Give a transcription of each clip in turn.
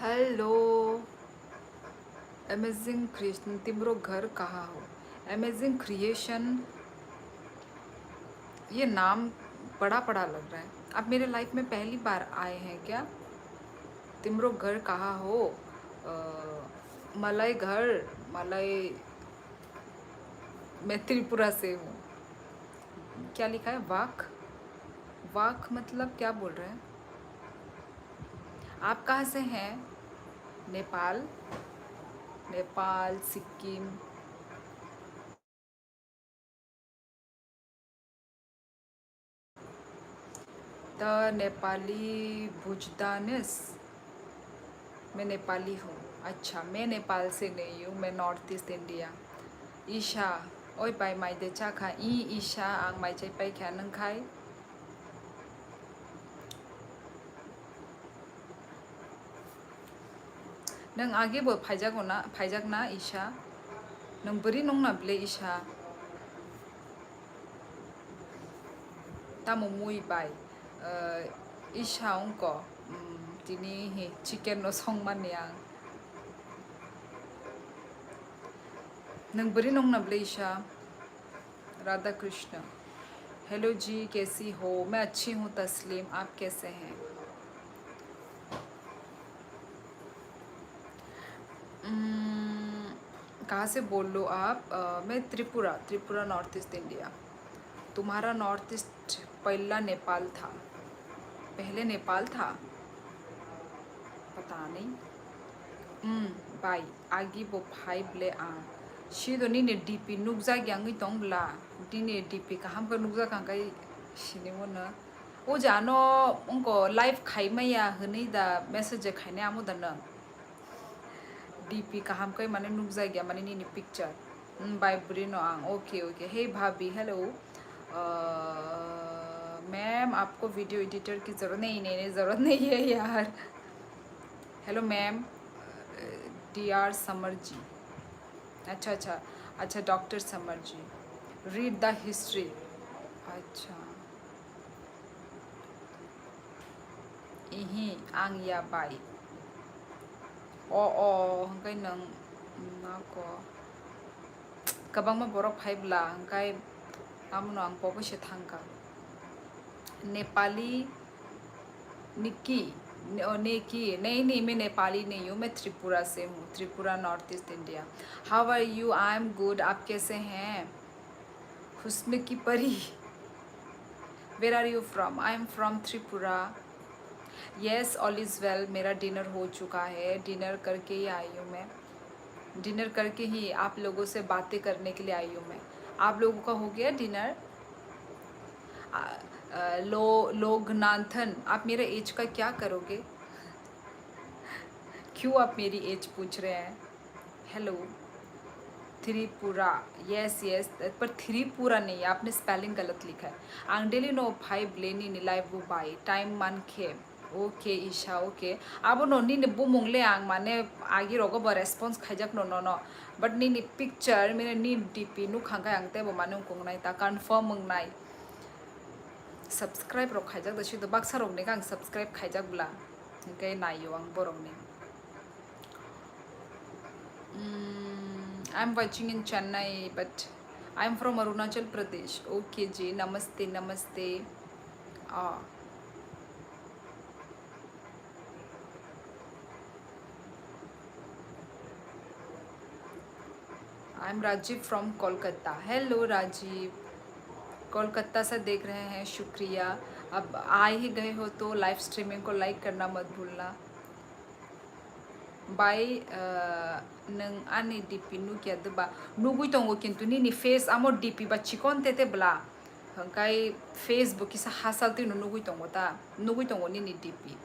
Hello amazing creation, तिम्रो घर कहाँ हो? अमेजिंग क्रिएशन, ये नाम बड़ा बड़ा लग रहा है। आप मेरे लाइफ में पहली बार आए हैं क्या? तिम्रो घर कहाँ हो? मलय घर, मलय, मैं त्रिपुरा से हूँ। क्या लिखा है? वाक, वाक मतलब क्या बोल रहे हैं? आप कहाँ से हैं? नेपाल, नेपाल, सिक्किम। द नेपाली भुजदानिस, मैं नेपाली हूँ। अच्छा, मैं नेपाल से नहीं हूँ, मैं नॉर्थ ईस्ट इंडिया। ईशा, ओय पाई माइदे चाखा ई ईशा आंग माइचाई पाई क्या नंग खाई? नंग आगे बो फाइजाक ना फाइजाक ना ईशा? नंग बरी नंग ना ब्ले ईशा? तामो मुई बाई ईशा उनको तिनी ही चिकन नो सॉन्ग माने आंग नंग बरी नंग ना ब्ले ईशा? राधा कृष्ण, हेलो जी, कैसी हो? मैं अच्छी हूँ तस्लीम, आप कैसे हैं? कहाँ से बोल लो आप? मैं Tripura, Tripura north east India. तुम्हारा नॉर्थ ईस्ट पहला नेपाल था, पहले नेपाल था, पता नहीं। बाई आगी बो भाई ब्ले आ शीदो नीने डीपी नुकजा ग्यांगी तोंगला दीने डीपी का हम का नुकजा कांगाई शिनेमो न ओ जानो उनको लाइव खाई मैया हनी दा मैसेज खाइने आमो दन डीपी का हम का माने नुकजा गया माने नीने पिक्चर बाय ब्रिनो आंग ओके ओके हे भाभी हेलो मैम आपको वीडियो एडिटर की ज़रूरत नहीं नहीं ज़रूरत नहीं है यार। Hello ma'am, D R Samar ji, अच्छा अच्छा अच्छा, doctor Samar ji, read the history. अच्छा, इही आंग या बाई ओ हंकाई नंग नाको कबांग मा बरफ फाइबला हंकाई आमनो आंग पबो से थांका नेपाली निक्की नेकी नहीं नहीं, मैं नेपाली नहीं हूँ, मैं त्रिपुरा से हूँ, Tripura north east India. How are you? I am good, आप कैसे हैं? हुस्न की परी, where are you from? I am from Tripura. Yes, all is well, मेरा डिनर हो चुका है, डिनर करके ही आई हूँ मैं, डिनर करके ही आप लोगों से बातें करने के लिए आई हूँ मैं। आप लोगों का हो गया डिनर? लोगनाथन, आप मेरे एज का क्या करोगे? क्यों आप मेरी एज पूछ रहे हैं? हेलो, त्रिपुरा, यस यस, पर त्रिपुरा नहीं है, आपने स्पेलिंग गलत लिखा है। आंगडेली नो भाई ब्लेनी निलाई वो बाई टाइम मान खे ओके ईशा ओके अब नो नी बुमुंगले आंग माने आगे रोगो ब रेस्पॉन्स खाइजाक नो नो नो बट नी पिक्चर मेरे नी डीपी नु खांगा आंगते बो माने उंगनाय ता कंफर्म मंगनाय सब्सक्राइब रो खाइजाक दशी तो बाक्सा रोगने का आंग सब्सक्राइब खाइजाक बुला इनके नायो आंग बोरोंगने। I'm watching in Chennai, but I'm from Arunachal Pradesh. Okay जी, नमस्ते नमस्ते। Ah, I'm Rajiv from Kolkata. Hello Rajiv, Kolkata से देख रहे हैं, शुक्रिया। अब आ ही गए हो तो लाइव स्ट्रीमिंग को लाइक करना मत भूलना। बाय नों आंनि डीपी नुकिया दबा नुगुई दंगो किन्तु नीनि फेस आमो डीपी बा चिकन तेते ब्ला हंकाय फेसबुक किसा हासालती नुगुई दंगो ता नुगुई दंगो नीनि डीपी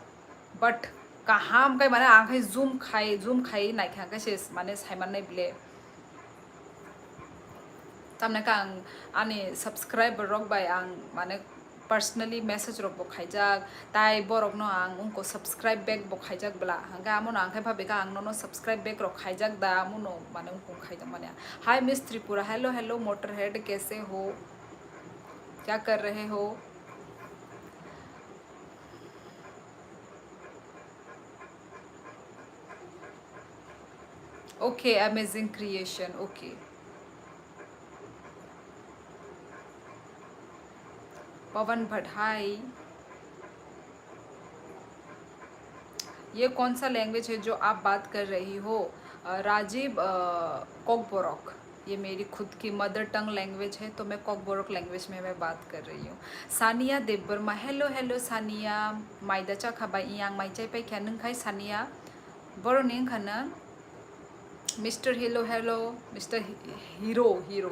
बट काहाम काय माने आंखाय जूम खाई नाय खांखाय सेस माने साइमान नाय ब्ले तामने का आंनि सब्सक्राइबर रक बाय आं माने पर्सनली मैसेज रक बखाइजाक ताई बरक नो आं उनको सब्सक्राइब बैक बखाइजाक ब्ला हंगा आमनो आंखाय भाबेका आं नो सब्सक्राइब बैक रक खाइजाक दा आमनो माने उनको खाइजाक माने hi miss Tripura, hello hello motor head, कैसे हो? क्या कर रहे हो? Okay, amazing creation, okay. Pawan Bhatt, hi. ये कौन सा लैंग्वेज है जो आप बात कर रही हो? राजीव कॉकबोरक। ये मेरी खुद की मदर टंग लैंग्वेज है, तो मैं कॉकबोरक लैंग्वेज में मैं बात कर रही हूँ। Sania Debbarma, hello hello Sania. माइदा चाखाबा इयांग माइचाई पे क्या नंग खाई सानिया? बड़ो नहीं खाना। Mister hello hello, mister hero hero.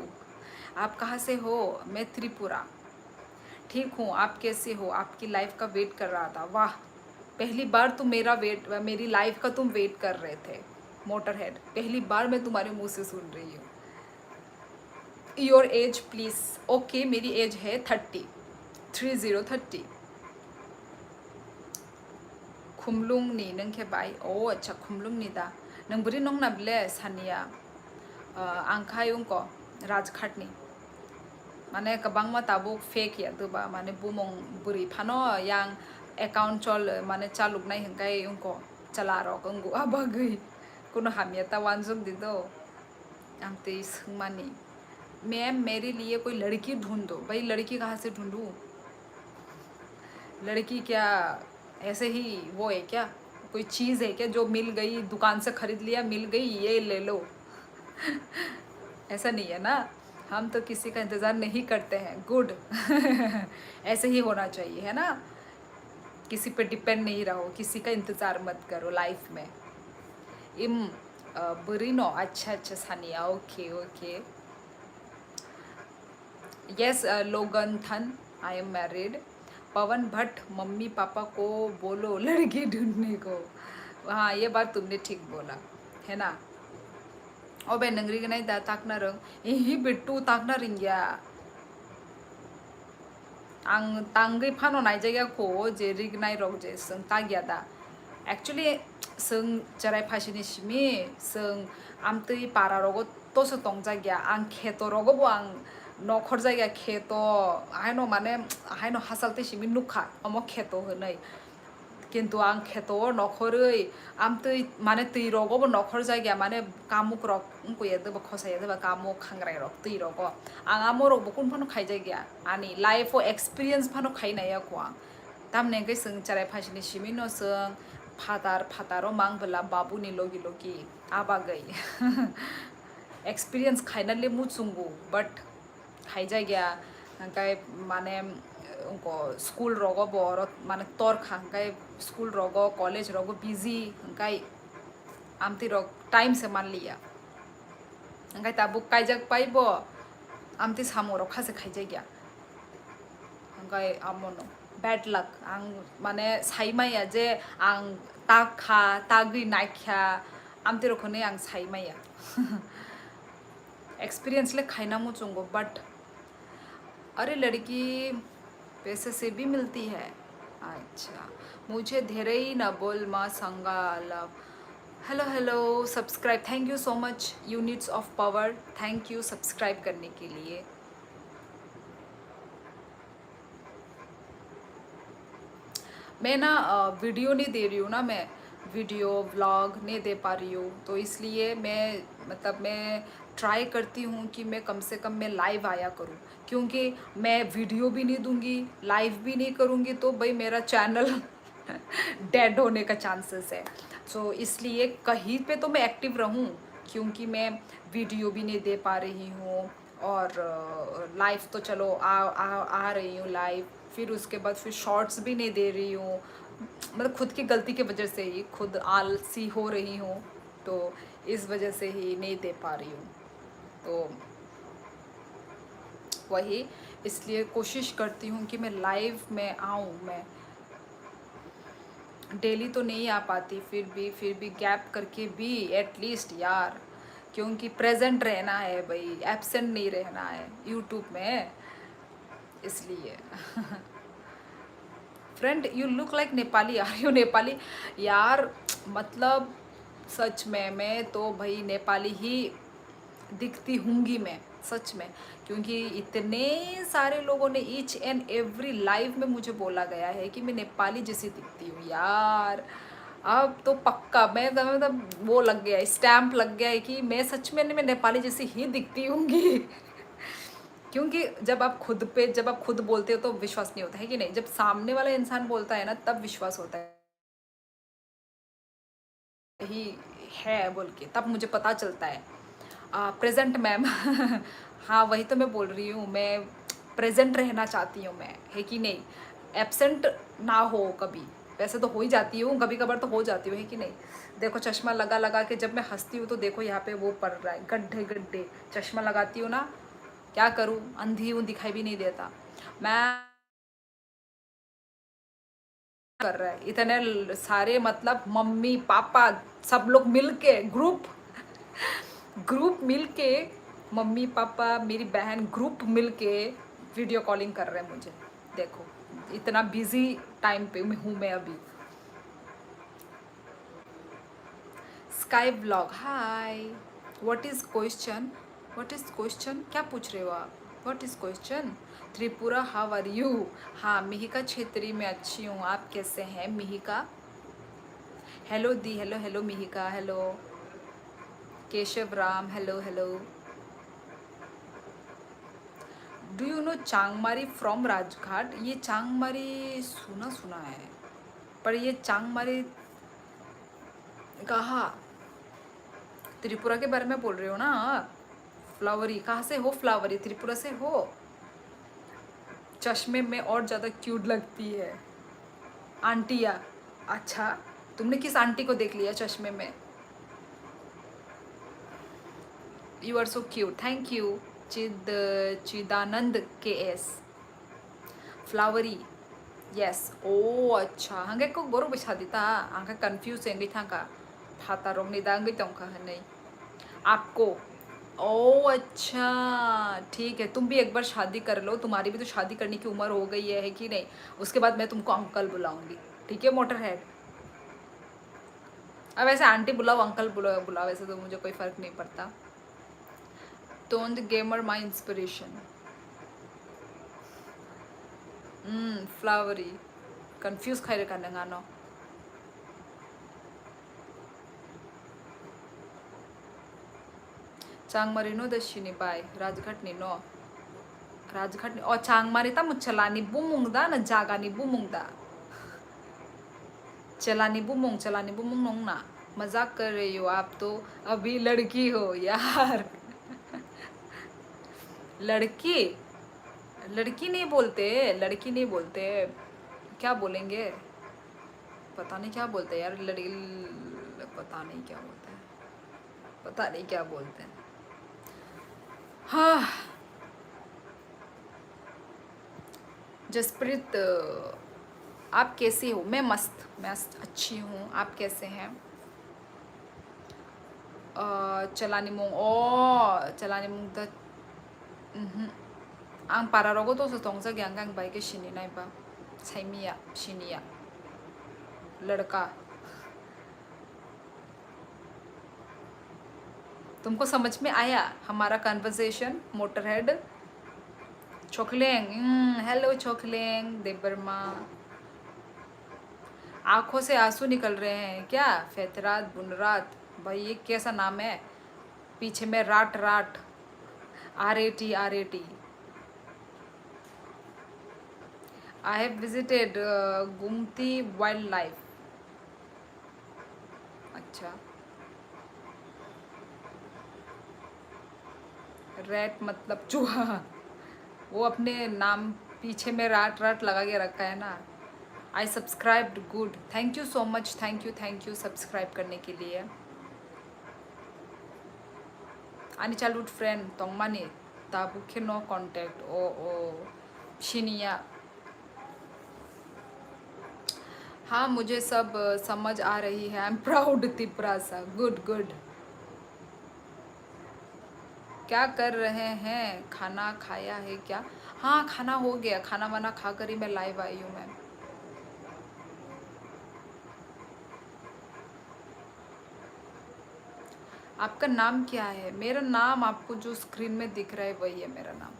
आप कहाँ से हो? मैं त्रिपुरा। ठीक हूँ, आप कैसे हो? आपकी लाइफ का वेट कर रहा था। वाह, पहली बार तुम मेरा वेट, मेरी लाइफ का तुम वेट कर रहे थे। मोटर हेड, पहली बार मैं तुम्हारे मुंह से सुन रही हूँ। Your age please. ओके, मेरी एज है 30, 30। खुमलुंगनी नों खेबाय? ओ अच्छा, खुमलुंगनी दा। नों बोरै नं नाबले सानिया? आंखाय उनको राजघाटनि। माने कबांग मा ताबो फेक या दोबा माने बुमों बुरी फानो yang account चल माने चालुक नाय हंगाय उनको चला रक उनको आबागै कुनो हामिया ता वानजुक दिदो आमते संगमानी। मैम मेरे लिए कोई लड़की ढूंढो। भाई लड़की कहाँ से ढूंढूं? लड़की क्या ऐसे ही वो है क्या? कोई चीज़ है क्या जो मिल गई, दुकान से खरीद लिया, मिल गई, ये ले लो? ऐसा नहीं है ना। हम तो किसी का इंतज़ार नहीं करते हैं। गुड। ऐसे ही होना चाहिए, है ना। किसी पे डिपेंड नहीं रहो, किसी का इंतज़ार मत करो लाइफ में। इम बुरीनो, अच्छा अच्छा सानिया, ओके ओके। यस लोगन थन, I am married. Pawan Bhatt, mummy papa को बोलो लड़की ढूंढने को। हाँ, ये बात तुमने ठीक बोला, है ना। अबे नंगरी के नहीं दा ताकना रंग यही बिट्टू ताकना रिंग्या। आं तांगै फानो नाय जायगा को जे रिगनाय रग जे सों तागिया दा। एक्चुअली सों जराय फासिनि सिमी सों आमतै पारा रगो तोसो तंग जायगा आं खेतो रगो बो आं नखर जायगा खेतो आहायनो माने आहायनो हासालते सिमी नुखा अमो खेतो होनै। किन्तु आं खेतो नखरै आमतै माने तै रगो बो नखर जायगा माने कामुक रग उनकुये दबा खसाया दबा कामुक खांग्राय रग तै रगो आं आमो रग बो कुन फानो खाय जायगा आनी लाइफ ओ एक्सपीरियंस फानो खाय नाया को आं तामने गै सों चराय फासिनि सिमिनो सों फादार फादारो मांगबला बाबुनि लोगी लोगी आबागै एक्सपीरियंस खायनाले मुचुंगु बट खाय जायगा हंकाय माने उनको स्कूल रगो बोरो माने तोरखा हंकाय स्कूल रगो कॉलेज रगो बिजी हंकाय आमती रग टाइम से मान लिया हंकाय ताबुक कायजाक पाइबो आमती सामो रग खासे खाय जायगा हंकाय आमोनो बैड लक आं माने साइमाया जे आं ताखा तागै नाख्या आमती रखने आं साइमाया एक्सपीरियंस ले खायना मुचुंगो बट अरे लड़की पैसे से भी मिलती है। अच्छा, मुझे धेरे ही न बोल माँ संगा love. Hello hello, subscribe, thank you so much units of power, thank you subscribe करने के लिए। मैं ना वीडियो नहीं दे रही हूँ ना, मैं वीडियो व्लॉग नहीं दे पा रही हूँ, तो इसलिए मैं मतलब मैं ट्राई करती हूँ कि मैं कम से कम मैं लाइव आया करूँ, क्योंकि मैं वीडियो भी नहीं दूँगी, लाइव भी नहीं करूँगी तो भाई मेरा चैनल डेड होने का चांसेस है। सो इसलिए कहीं पे तो मैं एक्टिव रहूँ, क्योंकि मैं वीडियो भी नहीं दे पा रही हूँ और लाइव तो चलो आ रही हूँ लाइव, फिर उसके बाद फिर शॉर्ट्स भी नहीं दे रही हूँ, मतलब खुद की गलती की वजह से ही खुद आलसी हो रही हूँ, तो इस वजह से ही नहीं दे पा रही हूँ। तो वही इसलिए कोशिश करती हूँ कि मैं लाइव में आऊँ। मैं डेली तो नहीं आ पाती, फिर भी गैप करके भी एटलीस्ट यार, क्योंकि प्रेजेंट रहना है भाई, एब्सेंट नहीं रहना है यूट्यूब में, इसलिए। Friend you look like Nepali, are you Nepali? यार मतलब सच में मैं तो भाई नेपाली ही दिखती हूँगी मैं, सच में, क्योंकि इतने सारे लोगों ने ईच एंड एवरी लाइव में मुझे बोला गया है कि मैं नेपाली जैसी दिखती हूँ यार। अब तो पक्का मैं मतलब वो लग गया है, स्टैम्प लग गया है कि मैं सच में मैं नेपाली जैसी ही दिखती होंगी। क्योंकि जब आप खुद बोलते हो तो विश्वास नहीं होता है कि नहीं, जब सामने वाला इंसान बोलता है ना तब विश्वास होता है ही है बोल के, तब मुझे पता चलता है। Present ma'am. हाँ वही तो मैं बोल रही हूँ, मैं प्रेजेंट रहना चाहती हूँ मैं, है कि नहीं, एब्सेंट ना हो कभी। वैसे तो हो ही जाती हूँ, कभी कभार तो हो जाती हूँ, है कि नहीं। देखो चश्मा लगा लगा के जब मैं हंसती हूँ तो देखो यहाँ पे वो पड़ रहा है, गड्ढे गड्ढे। चश्मा लगाती हूँ ना, क्या करूँ, अंधी हूँ, दिखाई भी नहीं देता। मैं कर रहा है इतने सारे, मतलब मम्मी पापा सब लोग मिलके ग्रुप मिलके, मम्मी पापा मेरी बहन ग्रुप मिलके वीडियो कॉलिंग कर रहे हैं मुझे। देखो इतना बिजी टाइम पे मैं हूँ मैं अभी। Sky blog hi. What is question, what is question, क्या पूछ रहे हो आप, what is question. Tripura how are you. हाँ मिहिका छेत्री में अच्छी हूँ, आप कैसे हैं मिहिका। हेलो दी, hello hello Mihika, hello Keshav Ram, hello hello. Do you know Changmari from Rajghat. ये चांगमारी सुना सुना है, पर ये चांगमारी कहाँ, त्रिपुरा के बारे में बोल रहे हो ना आप। फ्लावरी कहाँ से हो, फ्लावरी त्रिपुरा से हो। चश्मे में और ज़्यादा क्यूट लगती है आंटिया। अच्छा, तुमने किस आंटी को देख लिया चश्मे में। You are so cute, thank you. Chidanand K S. Flowery yes ओ अच्छा, हंगे को बोरो बैसा दिता आंखा कंफ्यूज है था का फाता रोग नहीं दांगे तो नहीं आपको। ओ अच्छा ठीक है, तुम भी एक बार शादी कर लो, तुम्हारी भी तो शादी करने की उम्र हो गई है कि नहीं। उसके बाद मैं तुमको अंकल बुलाऊंगी, ठीक है मोटर हेड। अब ऐसे आंटी बुलाओ अंकल बुलाओ बुलाओ, वैसे तो मुझे कोई फर्क नहीं पड़ता। Tone the gamer my inspiration. Flowery confuse खाई रखा गानो। चांगमारी नो दशिनी बाय राजघाट नी नो, राजघाट नी और चांगमारी ता मुचलानी बुमुंगदा न जागानी बुमुंगदा। चलानी बुमुंग नोंग ना, मजाक कर रही हो आप तो, अभी लड़की हो यार। लड़की, लड़की नहीं बोलते, लड़की नहीं बोलते, क्या बोलेंगे, पता नहीं क्या बोलते हैं यार, लड़की पता नहीं क्या बोलते हैं, पता नहीं क्या बोलते हैं। हाँ जसप्रीत आप कैसी हो। मैं मस्त मस्त अच्छी हूँ, आप कैसे हैं। चलानी मुंग ओ चलानी मुंग द आं पारारगो तो सोतोंसा ग्यांगांग बाई के शिनी नाई बा साइमिया शिनिया लड़का। तुमको समझ में आया हमारा conversation motor head. Chokhleng hello Chokhleng Debbarma. आंखों से आंसू निकल रहे हैं क्या, फेतरात बुनरात, भाई ये कैसा नाम है। पीछे में rot rot, RAT RAT। I have visited गुमती wild life. अच्छा रैट मतलब चूहा, वो अपने नाम पीछे में राट राट लगा के रखा है ना। I subscribed good, thank you subscribe करने के लिए। आनी चाइल्डहुड फ्रेंड तोंगमानी ताबुखे नो कांटेक्ट ओ शिनिया। हाँ मुझे सब समझ आ रही है, आई एम प्राउड तिपरा सा, गुड गुड। क्या कर रहे हैं, खाना खाया है क्या। हाँ खाना हो गया, खाना वाना खा कर ही मैं लाइव आई हूँ मैम। आपका नाम क्या है। मेरा नाम आपको जो स्क्रीन में दिख रहा है वही है मेरा नाम।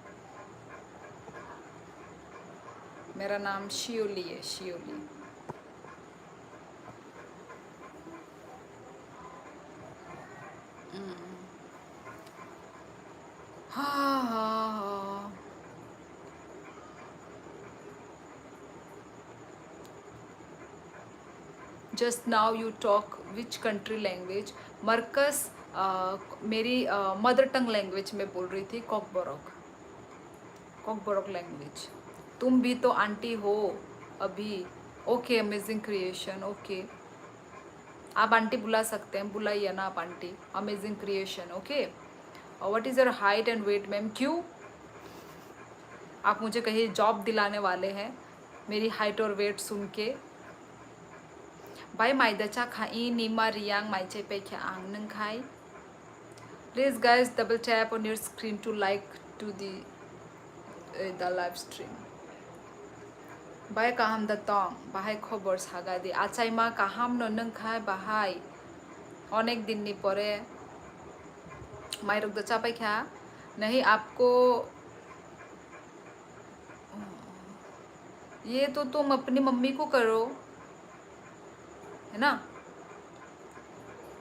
मेरा नाम शियोली है, शियोली। हाँ हाँ हाँ। Just now you talk which country language? मरकस, मेरी मदर टंग लैंग्वेज में बोल रही थी, कॉकबोरोक, कॉकबोरोक लैंग्वेज। तुम भी तो आंटी हो अभी। Okay, amazing creation, okay. आप आंटी बुला सकते हैं, बुलाइए ना आप aunty. Amazing creation, okay. What is your height and weight ma'am? क्यों आप मुझे कहीं जॉब दिलाने वाले हैं मेरी हाइट और वेट सुन के? बाय माइदचा खाई नीमा रियांग माइचे पे क्या आंग नंग खाई? Please guys double tap on your screen to like to the live stream. Bahay kaham datong, bahay khobor sagadi. Achay ma kaham no nung khai bahay. अनेक दिन नहीं पड़े। माई रुक दचा पे क्या? नहीं आपको ये तो तुम अपनी मम्मी को करो, है ना?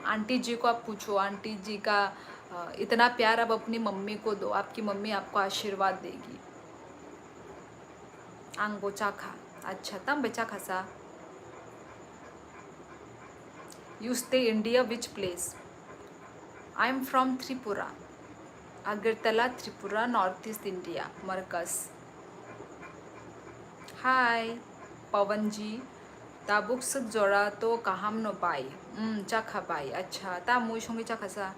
आंटी जी को आप पूछो, आंटी जी का इतना प्यार अब अपनी मम्मी को दो, आपकी मम्मी आपको आशीर्वाद देगी। आंगो चाखा, अच्छा तम बेचा खसा। You stay India, which place? I am from Tripura, Agartala, Tripura, Northeast India, Marcus. Hi, Pawan ji. Tabuk सुख जोड़ा तो काहम नो बाई। चाखा बाई, अच्छा ता मुई संगे चाखासा।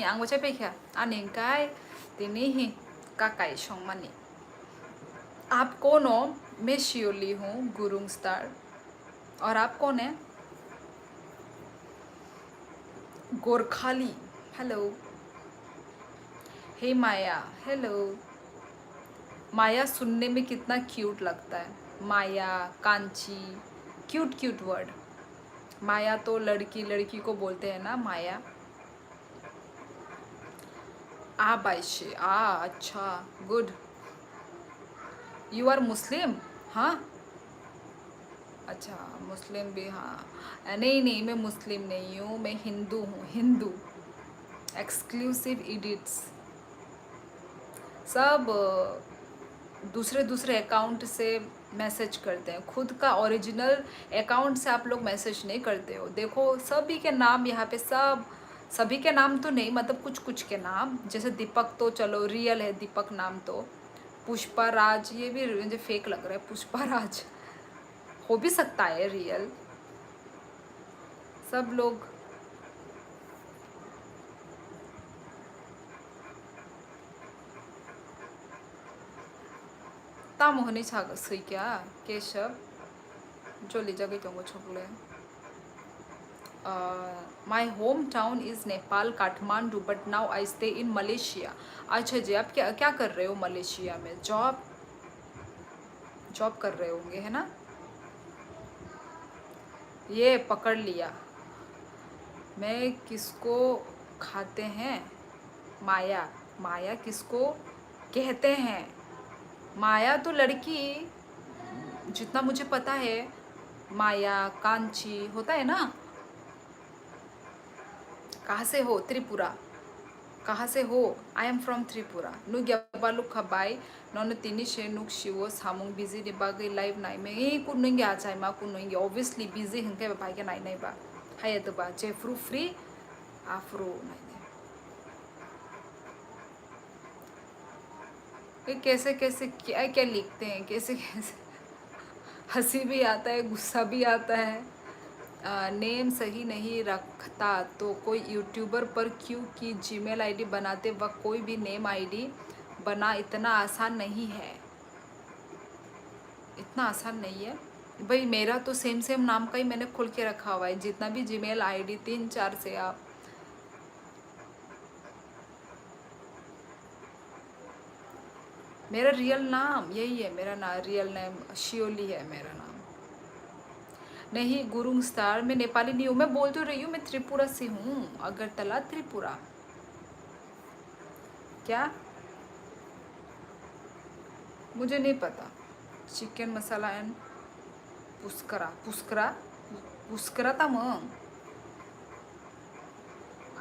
आंगो चाय पे क्या? आनिंकाय तिनी ही काकाई संगमानी। आप कौन हो? मैं शियोली हूँ, गुरुंग स्टार। और आप कौन है? गोरखाली, हेलो। हे माया, हेलो। माया सुनने में कितना क्यूट लगता है, माया, कांची, क्यूट क्यूट वर्ड। माया तो लड़की लड़की को बोलते हैं ना, माया। आ बाइशे, अच्छा, गुड। You are Muslim? हाँ, अच्छा मुस्लिम भी, हाँ। नहीं नहीं, मैं मुस्लिम नहीं हूँ, मैं हिंदू हूँ, हिंदू। एक्सक्लूसिव एडिट्स सब दूसरे दूसरे अकाउंट से मैसेज करते हैं, खुद का ओरिजिनल अकाउंट से आप लोग मैसेज नहीं करते हो। देखो सभी के नाम यहाँ पे, सब सभी के नाम तो नहीं, मतलब कुछ कुछ के नाम, जैसे दीपक तो चलो रियल है, दीपक नाम तो। पुष्पा राज, ये भी मुझे फेक लग रहा है, पुष्पा राज हो भी सकता है रियल। सब लोग ता मोहनी छाग सही क्या? केशव जो ले जाके तुमको छोकले। My home town is Nepal, Kathmandu, but now I stay in Malaysia. अच्छा जी, आप क्या क्या कर रहे हो मलेशिया में? जॉब, जॉब कर रहे होंगे, है ना? ये पकड़ लिया। मैं किसको खाते हैं? माया, माया किसको कहते हैं? माया तो लड़की, जितना मुझे पता है, माया कांची होता है ना। कहाँ से हो? त्रिपुरा। कहाँ से हो? I am from Tripura. नुग याबालु खबाई नॉन तिनी शे नुग शिवो सामुंग बिजी डिबागे लाइव नाई में ए कुनुंगे आचाई मा कुनुंगे ऑब्वियसली बिजी हंके भाई के नाई नाई बा हाय तो बा जेफ्रू फ्री आफ्रो नाई। ये कैसे कैसे क्या क्या लिखते हैं, कैसे कैसे हंसी भी आता है, गुस्सा भी आता है। नेम सही नहीं रखता तो कोई यूट्यूबर पर क्यों कि जीमेल आईडी बनाते वक्त कोई भी नेम आईडी बना इतना आसान नहीं है, इतना आसान नहीं है भाई। मेरा तो सेम सेम नाम का ही मैंने खोल के रखा हुआ है, जितना भी जीमेल आईडी 3-4 से आप। मेरा रियल नाम यही है, मेरा नाम रियल नेम शियोली है मेरा नाम। नहीं गुरुंग स्टार, मैं नेपाली नहीं हूँ, मैं बोल तो रही हूँ मैं त्रिपुरा से हूँ, अगरतला त्रिपुरा। क्या? मुझे नहीं पता। चिकन मसाला एंड पुस्करा, पुस्करा पुष्करता मग।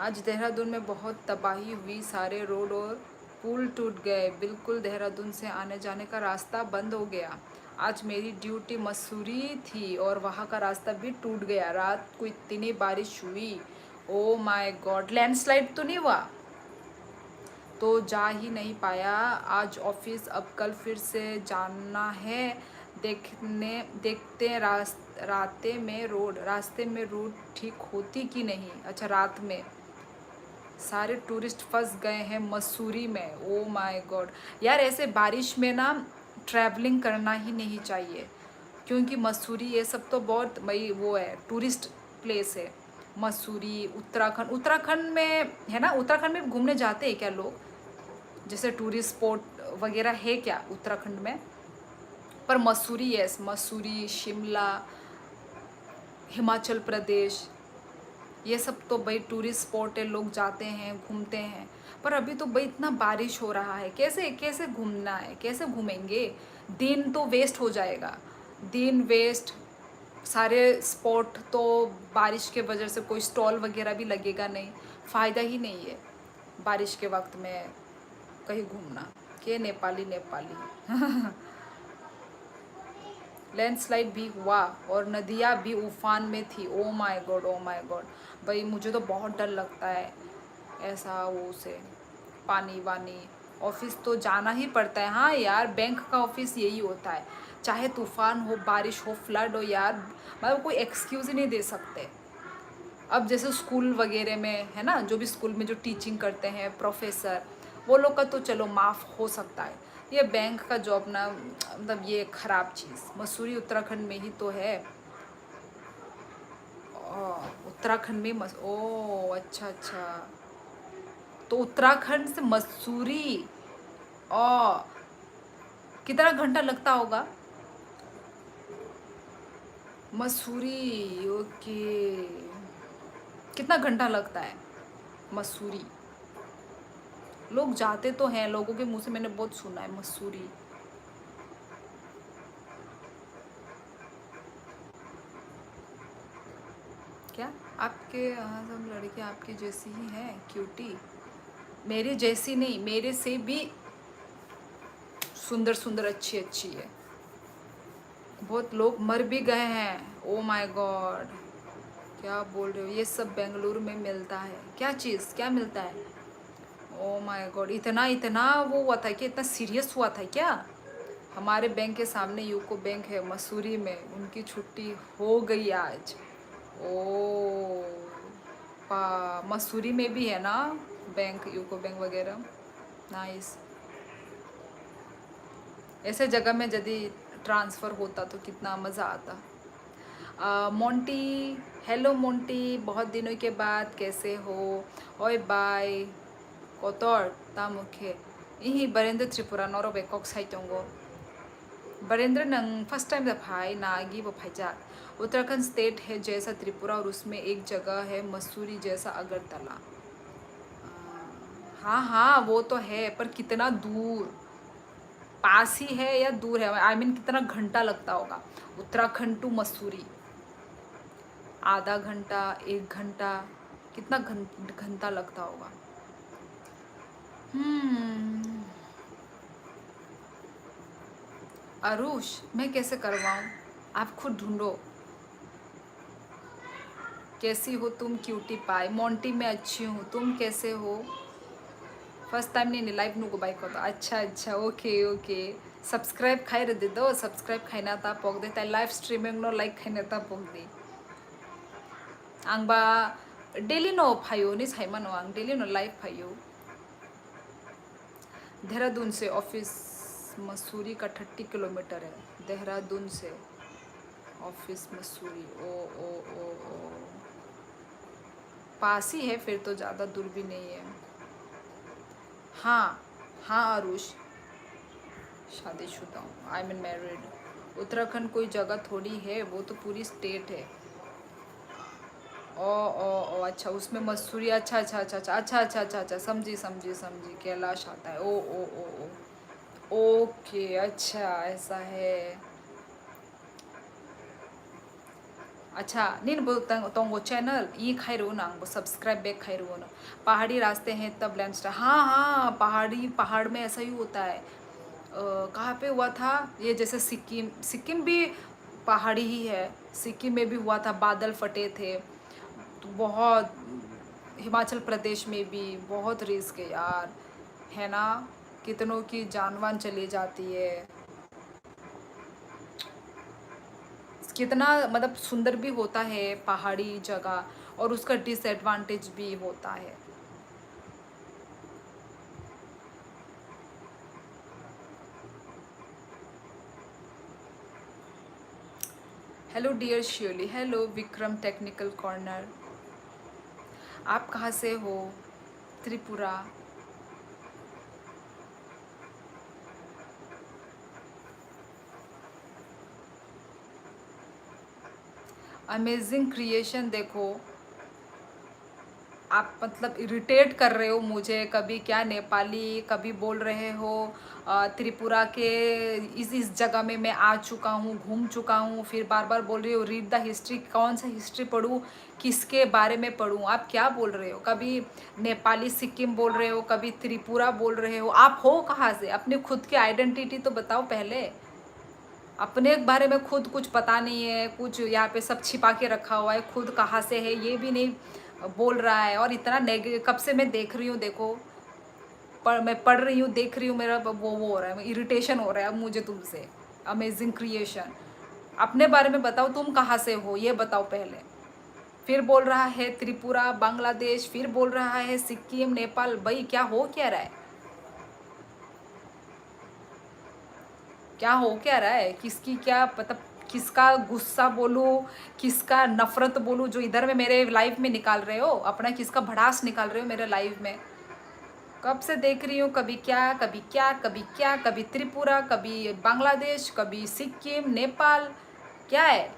आज देहरादून में बहुत तबाही हुई, सारे रोड और पुल टूट गए, बिल्कुल देहरादून से आने जाने का रास्ता बंद हो गया। आज मेरी ड्यूटी मसूरी थी और वहाँ का रास्ता भी टूट गया, रात को इतनी बारिश हुई। ओ माय गॉड, लैंडस्लाइड तो नहीं हुआ? तो जा ही नहीं पाया आज ऑफिस, अब कल फिर से जाना है। देखते हैं रास्ते में रोड ठीक होती कि नहीं। अच्छा, रात में सारे टूरिस्ट फंस गए हैं मसूरी में। ओ माय गॉड यार, ऐसे बारिश में ना ट्रैवलिंग करना ही नहीं चाहिए, क्योंकि मसूरी ये सब तो बहुत भाई वो है, टूरिस्ट प्लेस है। मसूरी, उत्तराखंड, उत्तराखंड में है ना, उत्तराखंड में घूमने जाते हैं क्या लोग? जैसे टूरिस्ट स्पॉट वगैरह है क्या उत्तराखंड में? पर मसूरी, यस, मसूरी, शिमला, हिमाचल प्रदेश, ये सब तो भाई टूरिस्ट स्पॉट है, लोग जाते हैं, घूमते हैं। पर अभी तो भाई इतना बारिश हो रहा है, कैसे कैसे घूमना है, कैसे घूमेंगे? दिन तो वेस्ट हो जाएगा, दिन वेस्ट। सारे स्पॉट तो बारिश के वजह से कोई स्टॉल वगैरह भी लगेगा नहीं, फ़ायदा ही नहीं है बारिश के वक्त में कहीं घूमना। के नेपाली नेपाली लैंडस्लाइड भी हुआ और नदियाँ भी उफान में थी। ओ my God, O my God. भाई मुझे तो बहुत डर लगता है ऐसा वो से, पानी वानी। ऑफिस तो जाना ही पड़ता है। हाँ यार, बैंक का ऑफिस यही होता है, चाहे तूफान हो, बारिश हो, फ्लड हो यार, मतलब कोई एक्सक्यूज़ ही नहीं दे सकते। अब जैसे स्कूल वगैरह में है ना, जो भी स्कूल में जो टीचिंग करते हैं प्रोफेसर, वो लोग का तो चलो माफ़ हो सकता है। ये बैंक का जॉब ना, मतलब ये ख़राब चीज़। मसूरी उत्तराखंड में ही तो है। उत्तराखंड में ओ अच्छा अच्छा, तो उत्तराखंड से मसूरी ओ कितना घंटा लगता होगा? मसूरी, ओके, कितना घंटा लगता है मसूरी? लोग जाते तो हैं, लोगों के मुंह से मैंने बहुत सुना है मसूरी। क्या आपके यहाँ सब लड़के आपकी जैसी ही हैं, क्यूटी? मेरे जैसी नहीं, मेरे से भी सुंदर सुंदर, अच्छी अच्छी है। बहुत लोग मर भी गए हैं। ओ माय गॉड, क्या बोल रहे हो? ये सब बेंगलुरु में मिलता है? क्या चीज़, क्या मिलता है? ओ माय गॉड, इतना इतना वो हुआ था क्या? इतना सीरियस हुआ था क्या? हमारे बैंक के सामने यूको बैंक है मसूरी में, उनकी छुट्टी हो गई आज। ओ मसूरी में भी है ना बैंक, यूको बैंक वगैरह? नाइस। ऐसे जगह में यदि ट्रांसफ़र होता तो कितना मज़ा आता। मोंटी, हेलो मोंटी, बहुत दिनों के बाद, कैसे हो? ओए बाय, कोतोर तामुखे इही बरेंद्र त्रिपुरा नौरो बेकॉक साइटोंगो। बरेंद्र नंग फर्स्ट टाइम द भाई नागी वो भाईजाक। उत्तराखंड स्टेट है जैसा त्रिपुरा, और उसमें एक जगह है मसूरी जैसा अगरतला। हाँ हाँ वो तो है, पर कितना दूर, पास ही है या दूर है? आई मीन कितना घंटा लगता होगा उत्तराखंड टू मसूरी? आधा घंटा, एक घंटा, कितना घंटा लगता होगा? हम्म। अरुष, मैं कैसे करवाऊँ? आप खुद ढूंढो। कैसी हो तुम क्यूटी पाई? मोंटी मैं अच्छी हूँ, तुम कैसे हो? फर्स्ट टाइम नहीं लाइव नुको बाइक होता। अच्छा अच्छा, ओके ओके। सब्सक्राइब खाई रहे दो, सब्सक्राइब खाई ता पोक दे, लाइव स्ट्रीमिंग नो लाइक खाई ता पोक दे। आंबा डेली नो फायो नहीं साइमा नो, आंग डेली नो लाइव फायो। देहरादून से ऑफिस मसूरी का 30 किलोमीटर है। देहरादून से ऑफिस मसूरी, ओ ओ ओ ओ, पास ही है फिर तो, ज़्यादा दूर भी नहीं है। हाँ हाँ आरुष, शादीशुदा हूँ, आई मीन मैरिड। उत्तराखंड कोई जगह थोड़ी है, वो तो पूरी स्टेट है। ओ अच्छा, उसमें मसूरी, अच्छा अच्छा अच्छा अच्छा अच्छा अच्छा अच्छा अच्छा, समझी समझी समझी, कैलाश आता है। ओ ओके, अच्छा ऐसा है। अच्छा नीन बो तंगो चैनल ये खाइरो ना वो सब्सक्राइब बैक खाइरो ना। पहाड़ी रास्ते हैं तब लैंडस्लाइड, हाँ हाँ पहाड़ में ऐसा ही होता है। कहाँ पे हुआ था ये, जैसे सिक्किम, सिक्किम भी पहाड़ी ही है। सिक्किम में भी हुआ था, बादल फटे थे तो बहुत। हिमाचल प्रदेश में भी बहुत रिस्क है यार, है ना। कितनों की जानवान चली जाती है। कितना मतलब सुंदर भी होता है पहाड़ी जगह, और उसका डिसएडवांटेज भी होता है। Hello dear Shyoli, hello Vikram technical corner. आप कहाँ से हो? त्रिपुरा। अमेजिंग क्रिएशन देखो। आप मतलब इरिटेट कर रहे हो मुझे, कभी क्या नेपाली, कभी बोल रहे हो त्रिपुरा के इस जगह में मैं आ चुका हूँ, घूम चुका हूँ, फिर बार बार बोल रहे हो रीड द हिस्ट्री। कौन सा हिस्ट्री पढूं, किसके बारे में पढूं? आप क्या बोल रहे हो? कभी नेपाली सिक्किम बोल रहे हो, कभी त्रिपुरा बोल रहे हो। आप हो कहाँ से? अपने खुद की आइडेंटिटी तो बताओ पहले। अपने बारे में खुद कुछ पता नहीं है, कुछ यहाँ पे सब छिपा के रखा हुआ है, खुद कहाँ से है ये भी नहीं बोल रहा है। और इतना नेगेटिव, कब से मैं देख रही हूँ देखो, मैं पढ़ रही हूँ, देख रही हूँ, मेरा वो हो रहा है, इरिटेशन हो रहा है अब मुझे तुमसे। अमेजिंग क्रिएशन, अपने बारे में बताओ, तुम कहाँ से हो ये बताओ पहले। फिर बोल रहा है त्रिपुरा, बांग्लादेश, फिर बोल रहा है सिक्किम, नेपाल। भाई क्या हो क्या रहा है? क्या हो क्या रहा है? किसकी क्या मतलब, किसका गुस्सा बोलूं, किसका नफरत बोलूं जो इधर में मेरे लाइफ में निकाल रहे हो अपना, किसका भड़ास निकाल रहे हो मेरे लाइफ में। कब से देख रही हूँ, कभी क्या कभी क्या कभी क्या, कभी त्रिपुरा, कभी बांग्लादेश, कभी सिक्किम, नेपाल। क्या है?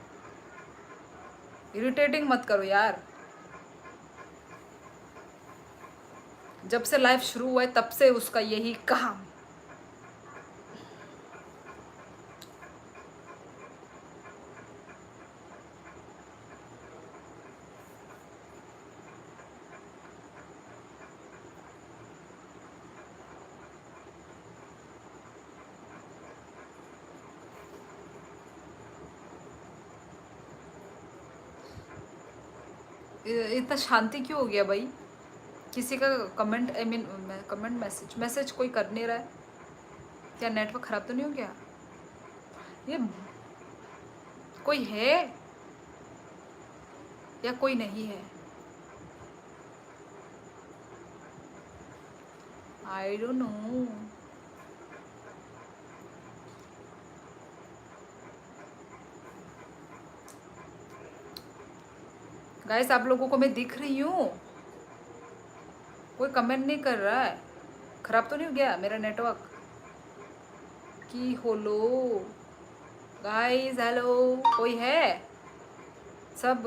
इरिटेटिंग मत करो यार। जब से लाइफ शुरू हुआ है तब से उसका यही काम। इतना शांति क्यों हो गया भाई? किसी का comment, I mean comment, message कोई कर नहीं रहा है क्या? नेटवर्क खराब तो नहीं हो गया? ये कोई है या कोई नहीं है? I don't know. गाइस आप लोगों को मैं दिख रही हूँ, कोई कमेंट नहीं कर रहा है। खराब तो नहीं हो गया मेरा नेटवर्क? की होलो गाइस, हेलो, कोई है? सब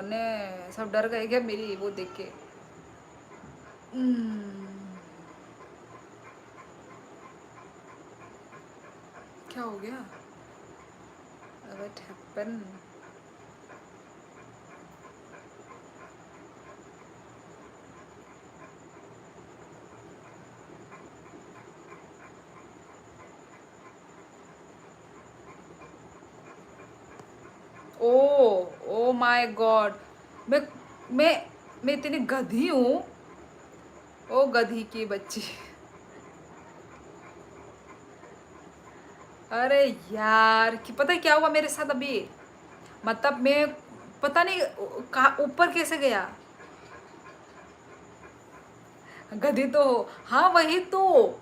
ने सब डर गए क्या मेरी वो देख के? क्या हो गया? What happen? Oh oh my God. मैं मैं मैं इतनी गधी हूँ। ओ गधी की बच्ची। अरे यार कि पता है क्या हुआ मेरे साथ अभी? मतलब मैं पता नहीं कहाँ ऊपर कैसे गया। गधी तो हो, हाँ वही तो।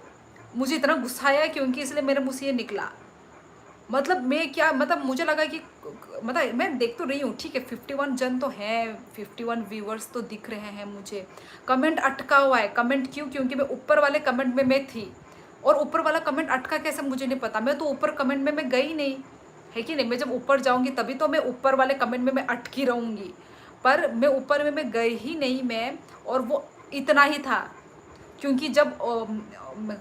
मुझे इतना गुस्सा आया क्योंकि इसलिए मेरे मुंह से ये निकला। मतलब मैं क्या, मतलब मुझे लगा कि मतलब मैं देख तो रही हूँ ठीक है, 51 जन तो हैं, 51 व्यूवर्स तो दिख रहे हैं मुझे। कमेंट अटका हुआ है। कमेंट क्यों? क्योंकि मैं ऊपर वाले कमेंट में मैं थी, और ऊपर वाला कमेंट अटका कैसे मुझे नहीं पता। मैं तो ऊपर कमेंट में मैं गई नहीं, है कि नहीं? मैं जब ऊपर जाऊंगी तभी तो मैं ऊपर वाले कमेंट में मैं अटकी रहूंगी, पर मैं ऊपर में मैं गई ही नहीं मैं। और वो इतना ही था, क्योंकि जब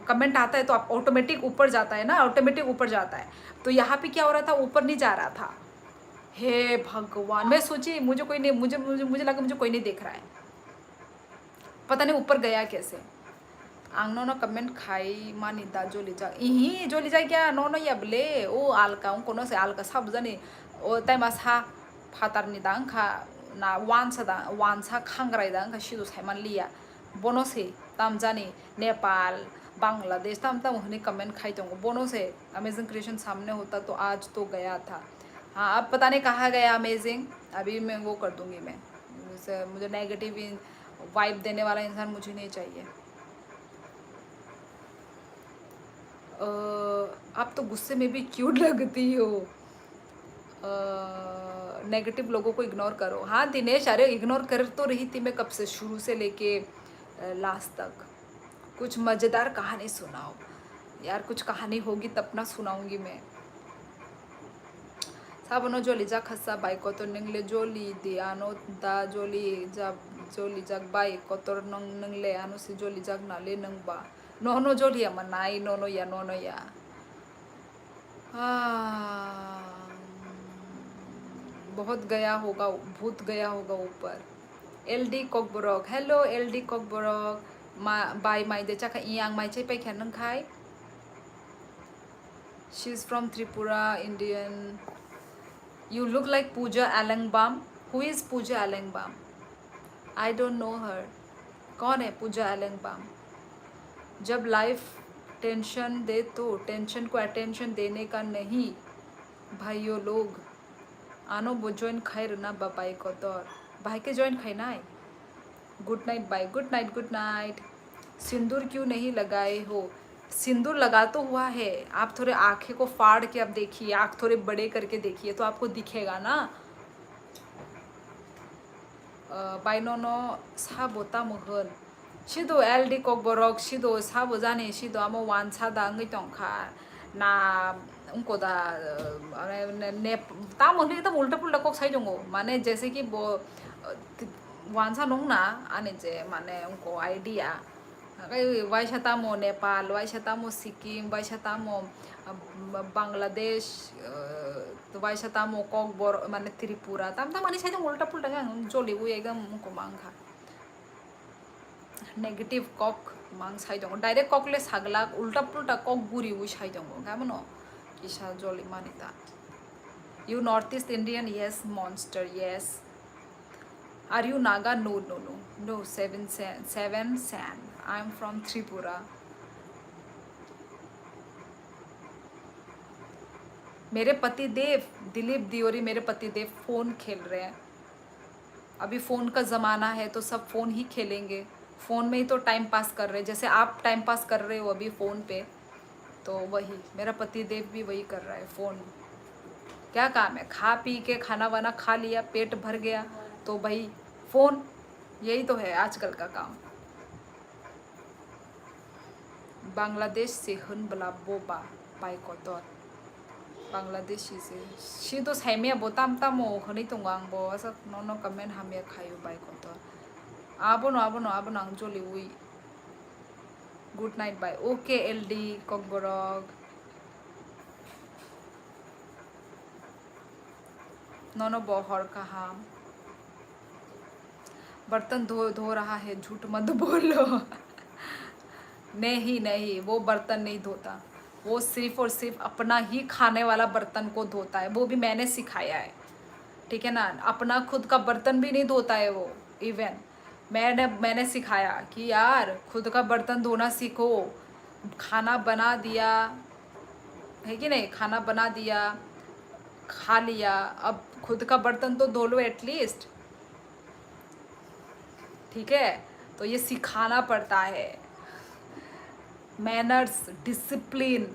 कमेंट आता है तो आप ऑटोमेटिक ऊपर जाता है ना, ऑटोमेटिक ऊपर जाता है। तो यहाँ पे क्या हो रहा था, ऊपर नहीं जा रहा था। हे भगवान, मैं सोची मुझे कोई नहीं, मुझे मुझे मुझे लगा मुझे कोई नहीं देख रहा है, पता नहीं ऊपर गया कैसे। आं नो कमेंट खाई मानी दा जोली जा इही जोली जा क्या नो या बले ओ आलका उन कोनो से आलका सब जानी ओ टाइम सा फातर नि दां खा ना वानसा खांग्राय दां खा शिदो साइमान लिया बोनो से ताम जानी नेपाल बांग्लादेश ताम ताम हने कमेंट खाई तो बोनो से अमेजिंग क्रिएशन सामने होता तो आज तो गया था। हाँ अब पता नहीं कहाँ गया अमेजिंग, अभी मैं वो कर दूंगी मैं, मुझे नेगेटिव वाइब देने वाला इंसान मुझे नहीं चाहिए। आप तो गुस्से में भी क्यूट लगती हो। नेगेटिव लोगों को इग्नोर करो। हाँ दिनेश, अरे इग्नोर कर तो रही थी मैं कब से, शुरू से लेके लास्ट तक। कुछ मज़ेदार कहानी सुनाओ यार, कुछ कहानी होगी तब ना सुनाऊंगी मैं। साबनो जोली जा खस्सा बाई कोतर नंगले जोली दियानो दा जोली जाग बाई कोतर नंगले आनो से जोली जाग नाले नंगबा नोनो जोली मनाई नोनो या बहुत गया होगा, भूत गया होगा ऊपर। LD Kokborok, hello LD Kokborok बाई माई दे चाका इयांग माई चे पे ख्यान नंग खाई। She is from Tripura Indian. You look like Pooja Alangbam. Who is Pooja Alangbam? I don't know her. कौन है पूजा एलेंगबाम? जब लाइफ टेंशन दे तो टेंशन को अटेंशन देने का नहीं भाइयों लोग। आनो वो जॉइन खैर ना बाबाई को तौर भाई के जॉइन खाई ना है। Good night bye, good night good night. सिंदूर क्यों नहीं लगाए हो? सिंदूर लगा तो हुआ है, आप थोड़े आंखें को फाड़ के अब देखिए, आँख थोड़े बड़े करके देखिए तो आपको दिखेगा ना। बाइनोनो साबोता मोहन सिदो एलडी कॉकबरॉक सिदो साबो जाने सिदो आमो वानसा दा ngai tongkha ना उनको दा ने ता मोहन एकदम उल्टा पुल्टा कॉक साइड होंगो माने जैसे कि वो वानसा नोंग ना आने जे माने उनको आइडिया वाइशातामो नेपाल वाइशातामो सिक्किम वाइशातामो बांग्लादेश वाइशातामो कॉकबर माने त्रिपुरा ताम ताम माने साइड उल्टा पुल्टा का जोली वो एकदम उनको मांगा नेगेटिव कॉक मांग साइड डायरेक्ट कॉकले सागला उल्टा पुल्टा कॉक बुरी वो साइड गामनो किसा जोली मानिता। You North East Indian? Yes monster yes. Are you Naga? No, no, no, no. Seven San. I'm from Tripura. मेरे पति देव दिलीप दियोरी, मेरे पति देव फ़ोन खेल रहे हैं। अभी फ़ोन का ज़माना है तो सब फ़ोन ही खेलेंगे, फ़ोन में ही तो टाइम पास कर रहे हैं, जैसे आप टाइम पास कर रहे हो अभी फ़ोन पे, तो वही मेरा पति देव भी वही कर रहा है। फ़ोन क्या काम है, खा पी के खाना वाना खा लिया, पेट भर गया तो भाई फ़ोन, यही तो है आजकल का काम। बांग्लादेश से हन बला बोबा पाई कोतर बांग्लादेशी से शीतो साइमे बोताम तामो हनी तुंगांग बो सब नो कमेंट हमें खायो बाई कोतर आबो नो आंग जोली उई। Good night bye. Okay LD Kokborok नो बहर कहा बर्तन धो रहा है, झूठ मत बोलो। नहीं वो बर्तन नहीं धोता, वो सिर्फ और सिर्फ अपना ही खाने वाला बर्तन को धोता है, वो भी मैंने सिखाया है, ठीक है ना। अपना खुद का बर्तन भी नहीं धोता है वो। इवन मैंने सिखाया कि यार खुद का बर्तन धोना सीखो। खाना बना दिया है कि नहीं, खाना बना दिया खा लिया, अब खुद का बर्तन तो धो लो एटलीस्ट, ठीक है। तो ये सिखाना पड़ता है, मैनर्स डिसिप्लिन।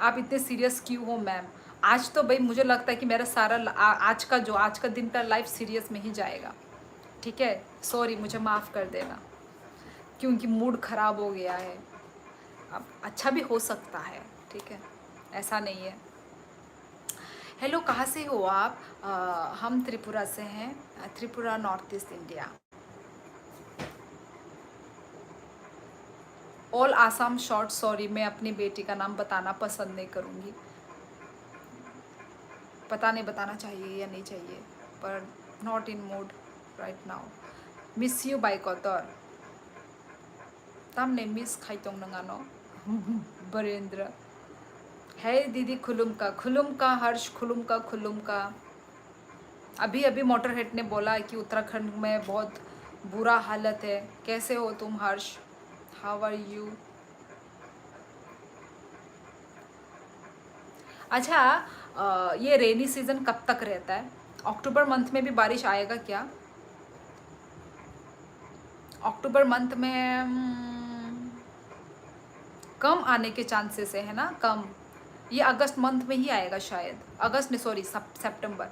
आप इतने सीरियस क्यों हो मैम? आज तो भाई मुझे लगता है कि मेरा सारा आज का दिन का लाइफ सीरियस में ही जाएगा, ठीक है। सॉरी, मुझे माफ़ कर देना क्योंकि मूड ख़राब हो गया है। अब अच्छा भी हो सकता है, ठीक है, ऐसा नहीं है। हेलो, कहाँ से हो आप? हम त्रिपुरा से हैं, Tripura north east India. All Assam short. Sorry, मैं अपनी बेटी का नाम बताना पसंद नहीं करूँगी। पता नहीं बताना चाहिए या नहीं चाहिए, पर not in mood right now. Miss you bye कतर तमने मिस खाइतों नंगानो बरेंद्र. है दीदी खुलुम का हर्ष, खुलुम का. अभी अभी मोटरहेड ने बोला कि उत्तराखंड में बहुत बुरा हालत है. कैसे हो तुम हर्ष? How are you? अच्छा, ये रेनी सीजन कब तक रहता है? अक्टूबर मंथ में भी बारिश आएगा क्या? अक्टूबर मंथ में कम आने के चांसेस है ना, कम. ये अगस्त मंथ में ही आएगा शायद. अगस्त नहीं, सॉरी, सितंबर.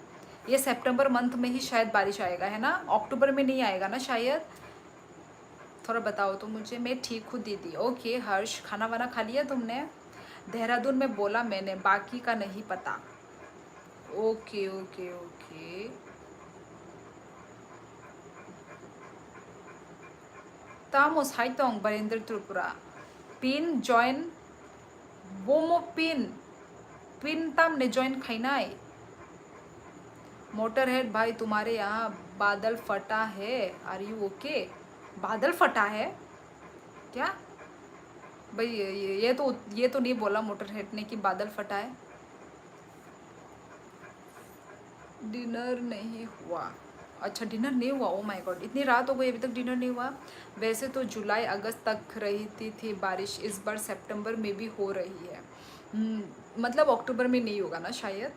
ये सितंबर मंथ में ही शायद बारिश आएगा, है ना? अक्टूबर में नहीं आएगा ना शायद. थोड़ा बताओ तो मुझे. मैं ठीक हूँ दीदी. ओके हर्ष, खाना वाना खा लिया तुमने? देहरादून में बोला मैंने, बाकी का नहीं पता. Okay okay okay. तामोस हाइतोंग बरेंद्र त्रिपुरा. पिन जॉइन बोमो पिन पिन तम ने जॉइन खाइनाई. मोटरहेड भाई, तुम्हारे यहाँ बादल फटा है. Are you okay? बादल फटा है क्या भाई? ये तो नहीं बोला मोटरहेड ने कि बादल फटा है. डिनर नहीं हुआ? अच्छा, डिनर नहीं हुआ. ओ माय गॉड, इतनी रात हो गई अभी तक डिनर नहीं हुआ. वैसे तो जुलाई अगस्त तक रही थी बारिश, इस बार सितंबर में भी हो रही है. मतलब अक्टूबर में नहीं होगा ना शायद.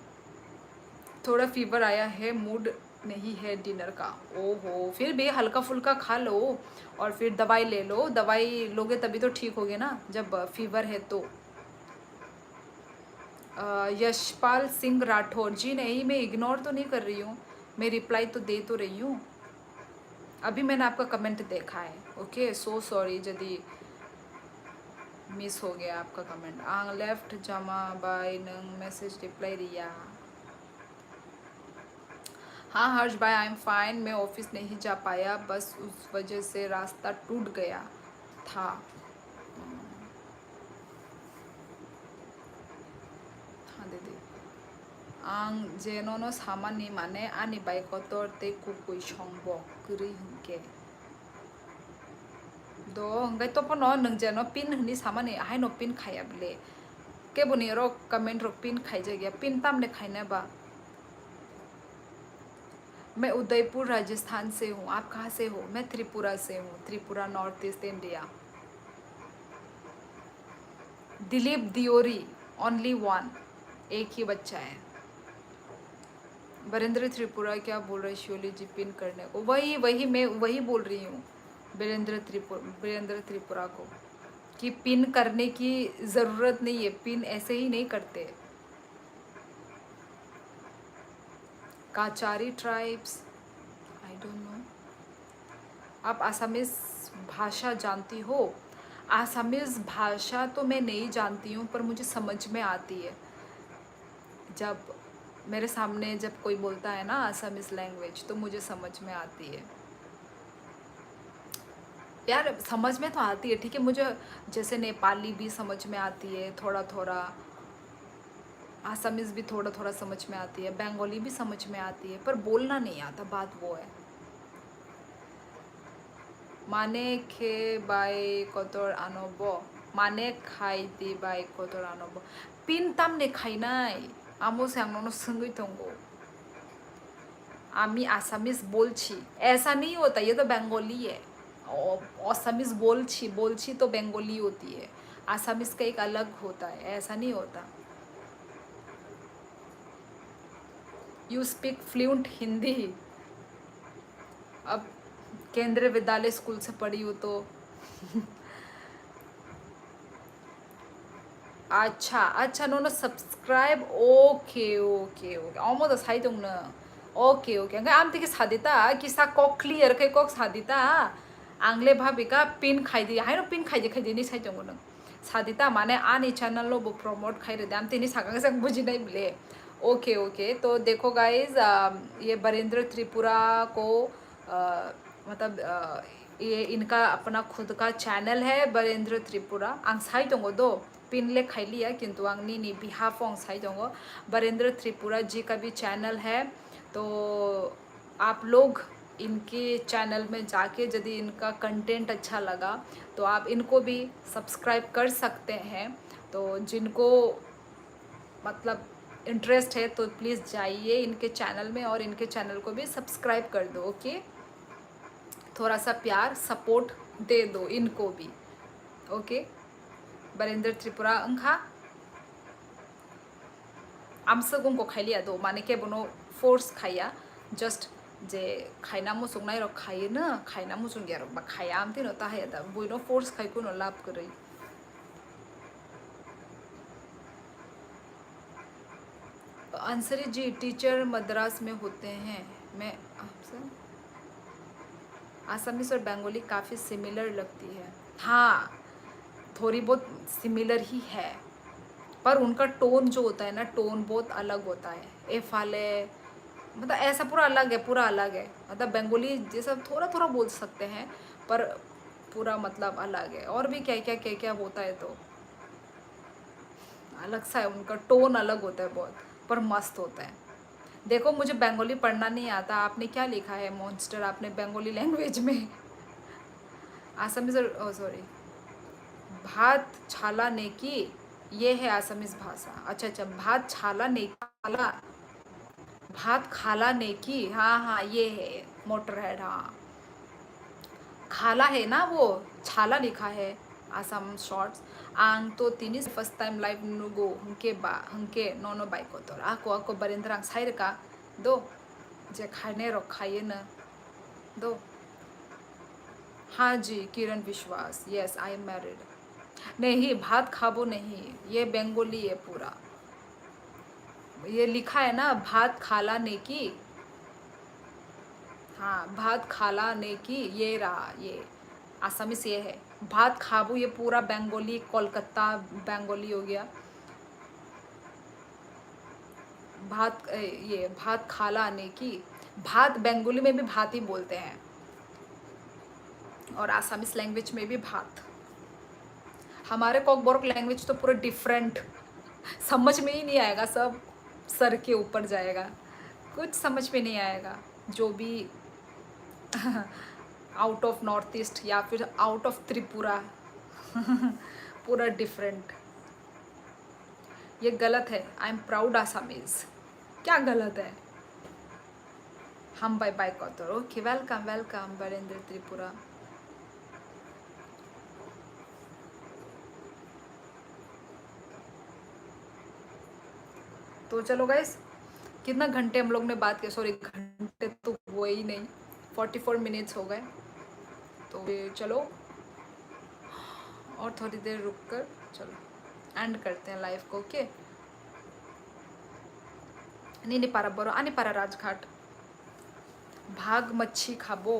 थोड़ा फीवर आया है, मूड नहीं है डिनर का. ओहो, फिर भी हल्का फुल्का खा लो और फिर दवाई ले लो. दवाई लोगे तभी तो ठीक होगे ना, जब फीवर है तो. यशपाल सिंह राठौर जी, नहीं मैं इग्नोर तो नहीं कर रही हूँ, मैं रिप्लाई तो दे तो रही हूँ. अभी मैंने आपका कमेंट देखा है. ओके, सो सॉरी यदि मिस हो गया आपका कमेंट. आंग लेफ्ट जमा बाय नंग मैसेज रिप्लाई रिया. हाँ हर्ष भाई, आई एम फाइन. मैं ऑफिस नहीं जा पाया, बस उस वजह से रास्ता टूट गया था. हाँ दीदी. आं जेनोनो सामानी माने आनी बाइकतर ते कुकुई संबो करी हंके दो हंगाई तो पनो नंग जेनो पिन हनी सामानी हाय नो पिन खाया बले के बुनी रो कमेंट रो पिन खाई जगह पिन तामने खाइने बा. मैं उदयपुर राजस्थान से हूँ. आप कहाँ से हो? मैं त्रिपुरा से हूँ, Tripura, north east India. Dilip Deori, only one, एक ही बच्चा है. बरेंद्र त्रिपुरा क्या बोल रहे शिवली जी पिन करने को? वही मैं वही बोल रही हूँ वीरेंद्र त्रिपुरा को कि पिन करने की ज़रूरत नहीं है. पिन ऐसे ही नहीं करते. Kachari tribes, I don't know. आप आसामीज भाषा जानती हो? आसामीज भाषा तो मैं नहीं जानती हूँ, पर मुझे समझ में आती है. जब मेरे सामने जब कोई बोलता है ना आसामीज लैंग्वेज, तो मुझे समझ में आती है. यार समझ में तो आती है, ठीक है. मुझे जैसे नेपाली भी समझ में आती है थोड़ा थोड़ा, आसामीज भी थोड़ा थोड़ा समझ में आती है, बंगाली भी समझ में आती है, पर बोलना नहीं आता. बात वो है. माने खे बाय कतर आनबो, माने खाई दी बाय कतर आनबो. पिन तामने खाइनाय आमो सांगनो संगई थंगो. आमी आसामीज बोलछी, ऐसा नहीं होता. ये तो बंगाली है. आसामीज बोलछी तो बंगाली होती है. आसामीज का एक अलग होता है, ऐसा नहीं होता. You speak fluent Hindi? अब केंद्रीय विद्यालय स्कूल से पढ़ी हो तो. अच्छा no subscribe. Okay okay okay अमोद साइदोंनो. ओके ओके अंगा आम तिके सादिता किसा कक क्लियर के कक सादिता आंगले भाबिका पिन खाइदि हाय नो पिन खाइदि नि साइदोंगो नों सादिता माने आनी चैनल लो प्रमोट खाइरे दाम तिनी सागांग से बुझिनाय बिले. Okay okay. तो देखो गाइज, ये बरेंद्र त्रिपुरा को मतलब ये इनका अपना खुद का चैनल है बरेंद्र त्रिपुरा. आंग साइदोंगो दो पिनले खाई लिया किंतु आंगनी नि बिहाफों साई दोंगो बरेंद्र त्रिपुरा जी का भी चैनल है, तो आप लोग इनके चैनल में जाके यदि इनका कंटेंट अच्छा लगा तो आप इनको भी सब्सक्राइब कर सकते हैं। तो जिनको मतलब इंटरेस्ट है तो प्लीज़ जाइए इनके चैनल में और इनके चैनल को भी सब्सक्राइब कर दो। ओके, थोड़ा सा प्यार सपोर्ट दे दो इनको भी। ओके, बरेंद्र त्रिपुरा अंखा आमसगुं को खाई लिया दो माने के बनो फोर्स खाया जस्ट जे खाइना मुसुं नाय रो खायो न खाइना मुसुं गेरो बा खाया आमते न ताहे दा बुइनो फोर्स खाइको न लाभ करे। अंसरी जी टीचर मद्रास में होते हैं। मैं आपसे आसामीज और बंगाली काफ़ी सिमिलर लगती है। हाँ, थोड़ी बहुत सिमिलर ही है, पर उनका टोन जो होता है ना, टोन बहुत अलग होता है। ए फाले मतलब ऐसा पूरा अलग है, पूरा अलग है। मतलब बंगाली जैसा थोड़ा थोड़ा बोल सकते हैं, पर पूरा मतलब अलग है। और भी क्या क्या क्या क्या होता है, तो अलग सा है, उनका टोन अलग होता है बहुत, पर मस्त होता है। देखो मुझे बंगाली पढ़ना नहीं आता, आपने क्या लिखा है मॉन्स्टर, आपने बंगाली लैंग्वेज में आसामीज सॉरी भात छाला नेकी, ये है आसामीज भाषा। अच्छा अच्छा, भात छाला नेकी, भात खाला नेकी, हाँ हाँ ये है मोटर हेड। हाँ खाला है ना, वो छाला लिखा है आसाम शॉर्ट्स। आंग तो तीन फर्स्ट टाइम लाइव नुगो हंके नोनो बाइक तो आको बरेंद्र आंग साइड का दो जे खाने रो खाइए न दो। हाँ जी किरण विश्वास, यस आई एम मैरिड। नहीं भात खाबो नहीं, ये बंगाली है पूरा, ये लिखा है ना भात खाला नेकी। हाँ भात खाला नेकी, ये रहा, ये आसामीस ये है। भात खाबू ये पूरा बंगाली, कोलकाता बंगाली हो गया। भात ये भात खाला नेकी, भात बंगाली में भी भात ही बोलते हैं और आसामीस लैंग्वेज में भी भात। हमारे कॉकबोरक लैंग्वेज तो पूरा डिफरेंट, समझ में ही नहीं आएगा, सब सर के ऊपर जाएगा, कुछ समझ में नहीं आएगा। जो भी आउट ऑफ नॉर्थ ईस्ट या फिर आउट ऑफ त्रिपुरा पूरा डिफरेंट। ये गलत है, आई एम प्राउड आसामीज। क्या गलत है? हम बाय बाय कहते हो। Okay welcome welcome Barendra Tripura. तो चलो गाइस, कितना घंटे हम लोग ने बात किया, सॉरी घंटे तो हुए ही नहीं, 44 मिनट्स हो गए। तो चलो और थोड़ी देर रुक कर चलो एंड करते हैं लाइव को। ओके नहीं पारा बरो आने पारा राजघाट भाग मच्छी खाबो,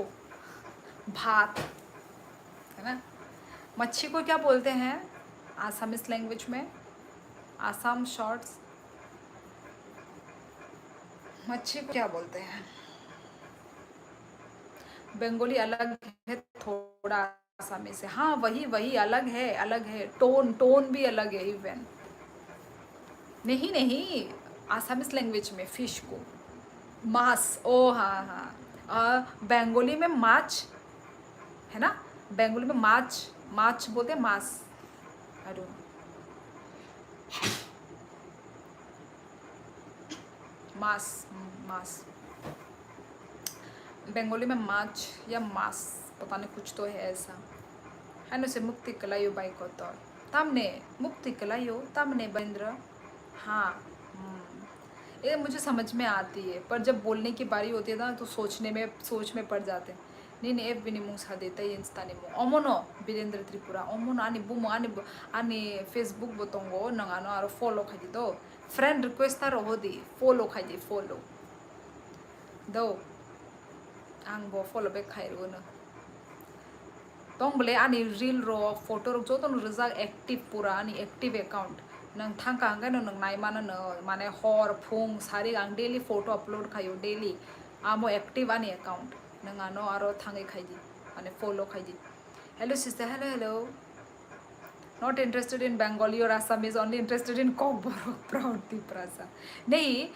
भात है ना। मच्छी को क्या बोलते हैं आसामीज लैंग्वेज में? आसाम शॉर्ट्स मच्छी को क्या बोलते हैं? बंगाली अलग है थोड़ा आसामी से। हाँ वही वही अलग है, अलग है, टोन टोन भी अलग है इवन। नहीं नहीं, आसामीज लैंग्वेज में फिश को मास, ओ हाँ हाँ, बंगाली में माछ है ना, बंगाली में माछ, माछ बोलते हैं मास। आई डोंट मास, मास बंगाली में माछ या मास, पता नहीं कुछ तो है ऐसा है ना। से मुक्ति कलायो बाइक होता तमने मुक्ति कलायो तमने बंद्र। हाँ ये मुझे समझ में आती है, पर जब बोलने की बारी होती है ना तो सोच में पड़ जाते हैं। नहीं नहीं एफ बिनी मुंसा देता है इंस्टा ने अमनो वीरेंद्र त्रिपुरा अमनो आनी बुमो आनी फेसबुक बोतोंगो नंगानो आरो फॉलो खाई दो फ्रेंड रिक्वेस्ट तारो होदी फॉलो खाई दी फॉलो दो आंबो फॉलो बैक खाई रोनो तोंबले आनी रील रो फोटो रो जो तो रजा एक्टिव पूरा आनी एक्टिव अकाउंट नंग थांका हंगानो नंग नाई मानो माने हर फुंग सारी आं डेली फोटो अपलोड खायो डेली आमो एक्टिव आनी अकाउंट नंगानो आरो थांगे खाई दी माने फॉलो खाई दी। Hello sister, hello hello not interested in Bengali और Assamese, only interested in Kokborok proud Tripura. नहीं,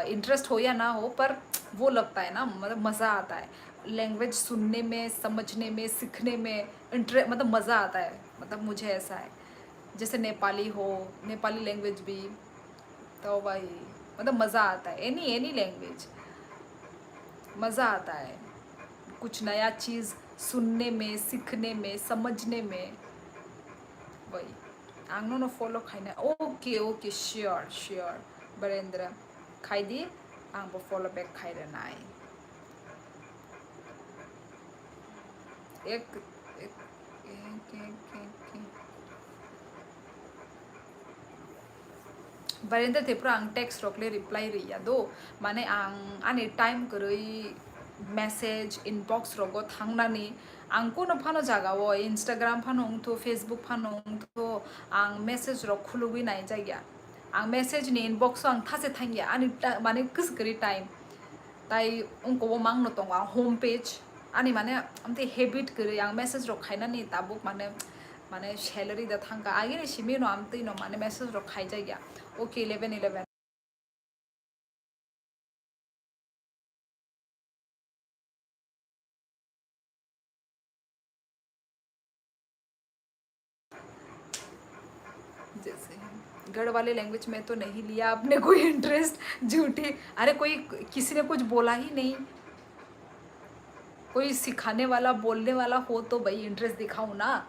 इंटरेस्ट हो या ना हो, पर वो लगता है ना, मतलब मज़ा आता है लैंग्वेज सुनने में, समझने में, सीखने में। मतलब मज़ा आता है, मतलब मुझे ऐसा है। जैसे नेपाली हो, नेपाली लैंग्वेज भी, तो भाई मतलब मज़ा आता है। एनी एनी लैंग्वेज मज़ा आता है, कुछ नया चीज़ सुनने में, सीखने में, समझने में। वही आंगनो न फॉलो खाइना। Okay okay, sure sure Barendra खाइदि आंबो फॉलो बैक खाइरनाय। एक एक एक एक एक बरेंद्र त्रिपुरा आं टेक्स्ट रखले रिप्लाई रिया दो माने आं आंनि टाइम गरै मेसेज इनबॉक्स रगो थांनानै आंखौनो फानो जागावो इंस्टाग्राम फानो तो फेसबुक फानो तो आं मेसेज रख खुलुगी नाय जायगा आं मेसेज नि इनबॉक्स आं थासे थांगिया आंनि माने गोसगरी टाइम ताई उनको मांगनो दं आं होम पेज आंनि माने आमते हेबिट गरै आं मेसेज रख खायनानै ताबुक माने माने सैलरी दा थांगा आगे सिमी नो आमते नो माने मेसेज रख खाय जायगा। ओके 11 जैसे गढ़ वाले लैंग्वेज में तो नहीं लिया आपने कोई इंटरेस्ट झूठी। अरे कोई किसी ने कुछ बोला ही नहीं, कोई सिखाने वाला बोलने वाला हो तो भाई इंटरेस्ट दिखाऊं ना।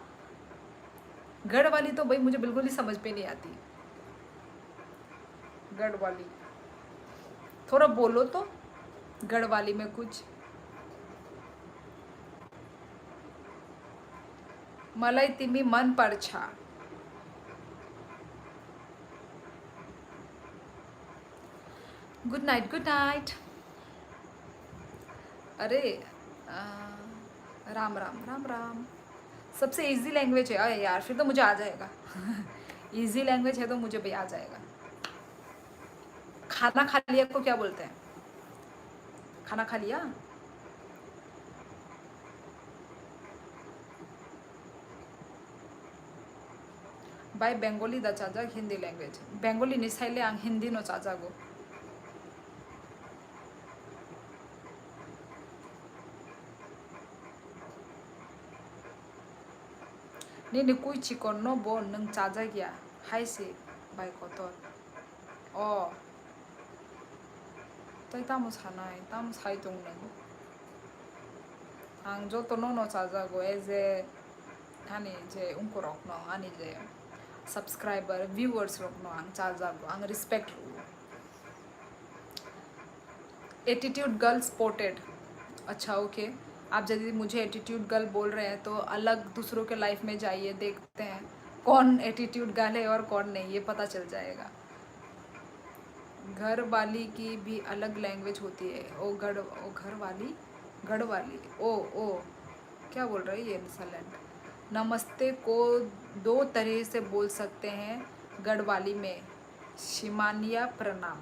गढ़ वाली तो भाई मुझे बिल्कुल ही समझ में नहीं आती। गढ़ वाली थोड़ा बोलो तो, गढ़ वाली में कुछ। मलाई तिमी मन पर्छ। Good night good night. अरे राम राम राम राम। सबसे इजी लैंग्वेज है अरे यार, फिर तो मुझे आ जाएगा। इजी लैंग्वेज है तो मुझे भी आ जाएगा। खाना खा लिया को क्या बोलते हैं? खाना खा लिया? बाय बेंगली दा चाजा हिंदी लैंग्वेज बेंगली निसाइले आं हिंदी नो चाजागो। नी कुई चिकन नो बो नंग चाजा गया हाय से बाय कोतर ओ तई तामो सानाय तामो साइ दं नंग आं जो तो नो चाजागो एज ए आनी जे उनको रखनो आनी जे सब्सक्राइबर व्यूअर्स रखनो आं चाजागो आं रिस्पेक्ट एटीट्यूड गर्ल स्पॉटेड। अच्छा ओके, आप यदि मुझे एटीट्यूड गर्ल बोल रहे हैं तो अलग दूसरों के लाइफ में जाइए, देखते हैं कौन एटीट्यूड गर्ल है और कौन नहीं, ये पता चल जाएगा। घर वाली की भी अलग लैंग्वेज होती है। ओ घर वाली गढ़ वाली ओ क्या बोल रही है ये सलेंट। नमस्ते को दो तरह से बोल सकते हैं गढ़वाली में। शिमानिया प्रणाम।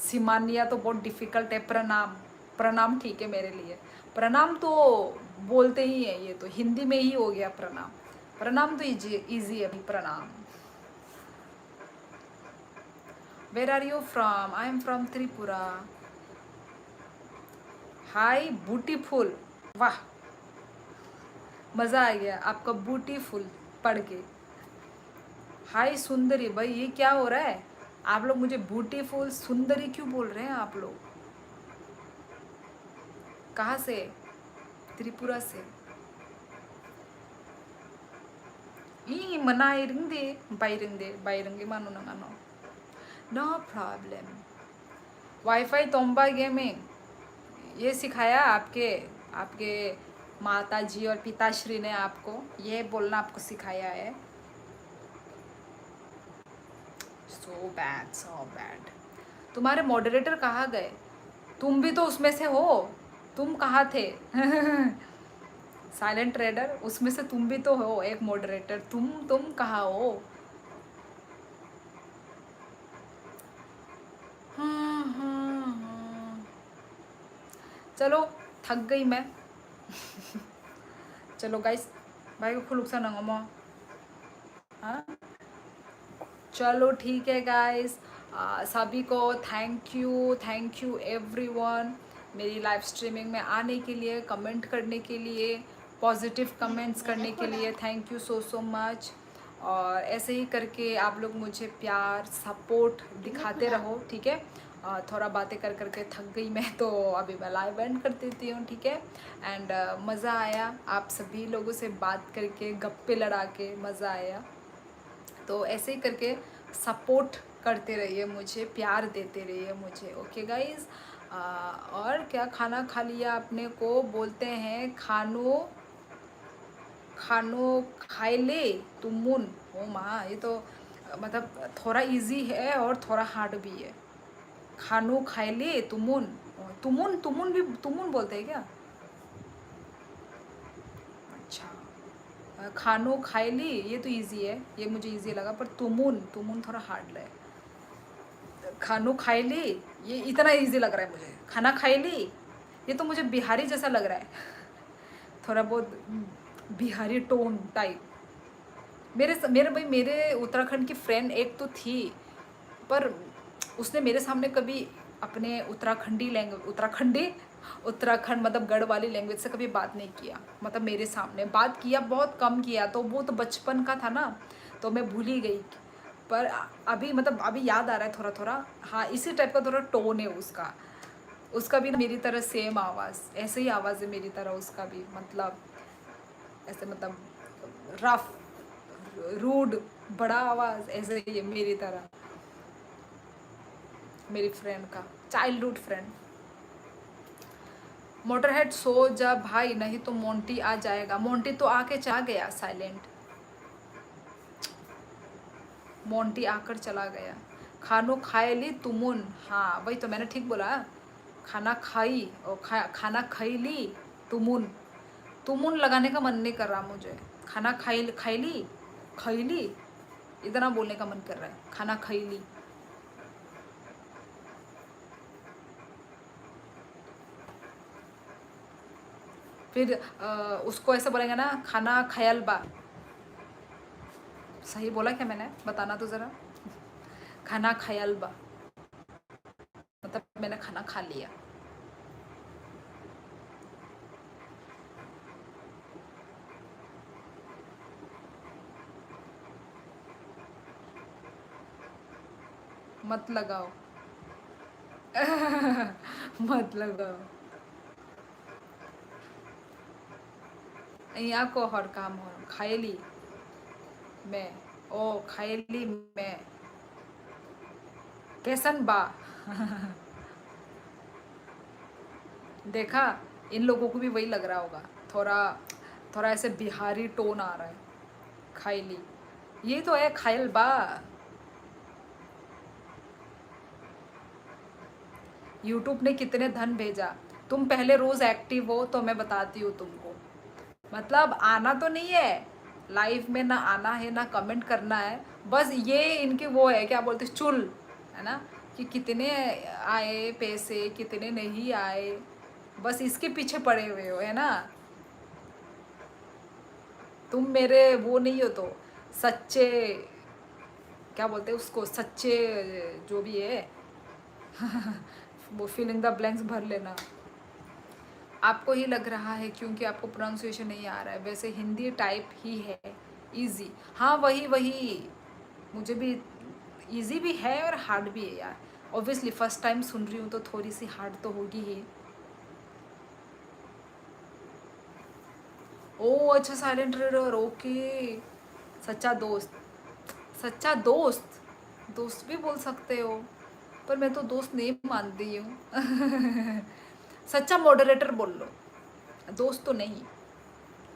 सिमानिया तो बहुत डिफिकल्ट है। प्रणाम प्रणाम ठीक है मेरे लिए। प्रणाम तो बोलते ही है, ये तो हिंदी में ही हो गया प्रणाम। प्रणाम तो इजी इजी है प्रणाम। Where are you from? I am from Tripura. Hi beautiful. वाह मज़ा आ गया आपका ब्यूटीफुल पढ़ के। हाय सुंदरी, भाई ये क्या हो रहा है? आप लोग मुझे ब्यूटीफुल सुंदरी क्यों बोल रहे हैं आप लोग? कहाँ से? त्रिपुरा से। ई मनाइरंदे बाइरंदे बाइरंगे मानो ना मानो। No problem. वाईफाई तोम्बा गेमिंग ये सिखाया आपके आपके माता जी और पिताश्री ने आपको ये बोलना आपको सिखाया है? So bad so bad. तुम्हारे मॉडरेटर कहाँ गए? तुम भी तो उसमें से हो। तुम कहाँ थे? साइलेंट ट्रेडर उसमें से तुम भी तो हो एक मॉडरेटर। तुम कहाँ हो? चलो थक गई मैं। चलो गाइस भाई को खुलुक सा नंगमो। हाँ, चलो ठीक है गाइस। सभी को थैंक यू एवरीवन मेरी लाइव स्ट्रीमिंग में आने के लिए, कमेंट करने के लिए, पॉजिटिव कमेंट्स करने के लिए थैंक यू सो मच। और ऐसे ही करके आप लोग मुझे प्यार सपोर्ट दिखाते रहो, ठीक है। थोड़ा बातें कर करके थक गई मैं, तो अभी मैं लाइव एंड कर देती हूँ, ठीक है। एंड मज़ा आया आप सभी लोगों से बात करके, गप्पे लड़ा के मज़ा आया। तो ऐसे ही करके सपोर्ट करते रहिए मुझे, प्यार देते रहिए मुझे, ओके गाइज। और क्या खाना खा लिया आपने को बोलते हैं, खानो खानो खाए ले तुमुन। ओ माँ, ये तो मतलब थोड़ा इजी है और थोड़ा हार्ड भी है। खानो खाए ले तुमुन, तुमुन तुमुन भी तुमुन बोलते हैं क्या? अच्छा, खानो खाए ली ये तो इजी है, ये मुझे इजी लगा, पर तुमुन तुमुन थोड़ा हार्ड है। खानो खाए ली ये इतना इजी लग रहा है मुझे, खाना खाए ली ये तो मुझे बिहारी जैसा लग रहा है, थोड़ा बहुत बिहारी टोन टाइप। मेरे उत्तराखंड की फ्रेंड एक तो थी, पर उसने मेरे सामने कभी अपने उत्तराखंड मतलब गढ़ वाली लैंग्वेज से कभी बात नहीं किया। मतलब मेरे सामने बात किया, बहुत कम किया, तो वो तो बचपन का था ना, तो मैं भूल ही गई। पर अभी मतलब अभी याद आ रहा है थोड़ा थोड़ा, हाँ इसी टाइप का थोड़ा टोन है उसका। उसका भी ना मेरी तरह सेम आवाज़, ऐसे ही आवाज़ है मेरी तरह उसका भी, मतलब ऐसे मतलब रफ रूड बड़ा आवाज़ ऐसे ही है मेरी तरह। मेरी फ्रेंड का चाइल्डहुड फ्रेंड। मोटरहेड सो जा भाई, नहीं तो मोंटी आ जाएगा। मोंटी तो आके चला गया साइलेंट, मोंटी आकर चला गया। खानो खाए ली तुमुन, हाँ वही तो मैंने ठीक बोला। खाना खाई और खाना खाई ली तुमुन। तुमुन लगाने का मन नहीं कर रहा मुझे। खाना खाई ली इतना बोलने का मन कर रहा है, खाना खाई ली। फिर उसको ऐसे बोलेंगे ना, खाना खयाल बा। सही बोला क्या मैंने, बताना तो ज़रा। खाना खयाल बा मतलब मैंने खाना खा लिया। मत लगाओ मत लगाओ। यहाँ को हर काम हो खाएली मैं, ओ खाएली मैं कैसन बा देखा, इन लोगों को भी वही लग रहा होगा, थोड़ा थोड़ा ऐसे बिहारी टोन आ रहा है। खाएली ये तो है, खायल बा। यूट्यूब ने कितने धन भेजा। तुम पहले रोज एक्टिव हो तो मैं बताती हूँ तुमको। मतलब आना तो नहीं है लाइव में, ना आना है ना कमेंट करना है, बस ये इनके वो है क्या बोलते चुल, है ना, कि कितने आए पैसे कितने नहीं आए, बस इसके पीछे पड़े हुए हो, है ना। तुम मेरे वो नहीं हो तो सच्चे, क्या बोलते हैं उसको, सच्चे जो भी है वो फिल इन द ब्लैंक्स भर लेना। आपको ही लग रहा है क्योंकि आपको प्रोनाउंसिएशन नहीं आ रहा है, वैसे हिंदी टाइप ही है, इजी। हाँ वही वही, मुझे भी इजी भी है और हार्ड भी है यार। ऑब्वियसली फर्स्ट टाइम सुन रही हूँ तो थोड़ी सी हार्ड तो होगी ही। ओ अच्छा, साइलेंट रीडर, ओके। सच्चा दोस्त, सच्चा दोस्त, दोस्त भी बोल सकते हो, पर मैं तो दोस्त नहीं मानती हूँ सच्चा मॉडरेटर बोल लो, दोस्त तो नहीं।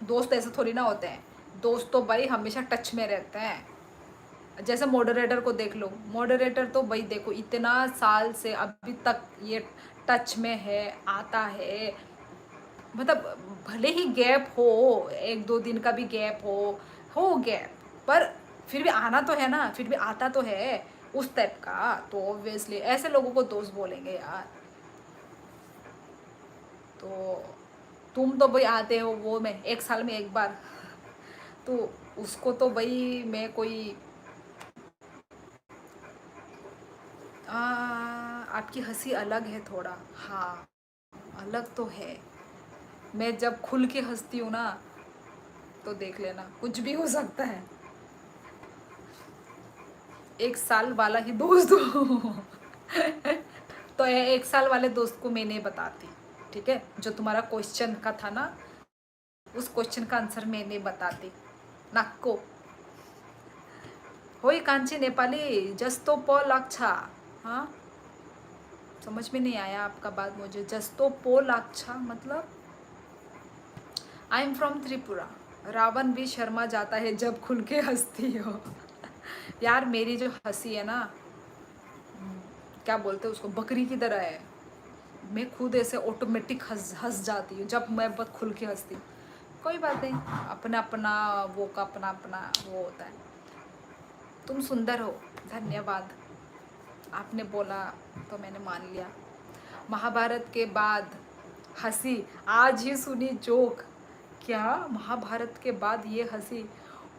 दोस्त ऐसे थोड़ी ना होते हैं, दोस्त तो भाई हमेशा टच में रहते हैं। जैसे मॉडरेटर को देख लो, मॉडरेटर तो भाई देखो इतना साल से अभी तक ये टच में है, आता है। मतलब भले ही गैप हो, एक दो दिन का भी गैप हो गैप, पर फिर भी आना तो है ना, फिर भी आता तो है उस टाइप का, तो ऑब्वियसली ऐसे लोगों को दोस्त बोलेंगे यार। तो तुम तो भाई आते हो वो में एक साल में एक बार तो उसको तो भाई मैं कोई आपकी हंसी अलग है थोड़ा। हाँ, अलग तो है। मैं जब खुल के हंसती हूँ ना, तो देख लेना कुछ भी हो सकता है। 1 साल वाला ही दोस्त हो। तो ये 1 साल वाले दोस्त को मैं नहीं बताती, ठीक है? जो तुम्हारा क्वेश्चन का था ना, उस क्वेश्चन का आंसर मैं नहीं बताती। नाको होई कांची नेपाली जस्तो प लाक्षा। हाँ, समझ में नहीं आया आपका बात मुझे। जस्तो पो लाक्षा मतलब I am from Tripura. Ravan भी शर्मा जाता है जब खुल के हंसती हो। यार मेरी जो हंसी है ना, क्या बोलते हैं उसको, बकरी की तरह है। मैं खुद ऐसे ऑटोमेटिक हंस हंस जाती हूँ जब मैं बहुत खुल के हंसती हूँ। कोई बात नहीं, अपना अपना वो का अपना अपना वो होता है। तुम सुंदर हो, धन्यवाद। आपने बोला तो मैंने मान लिया। महाभारत के बाद हंसी, आज ही सुनी जोक। क्या महाभारत के बाद ये हंसी?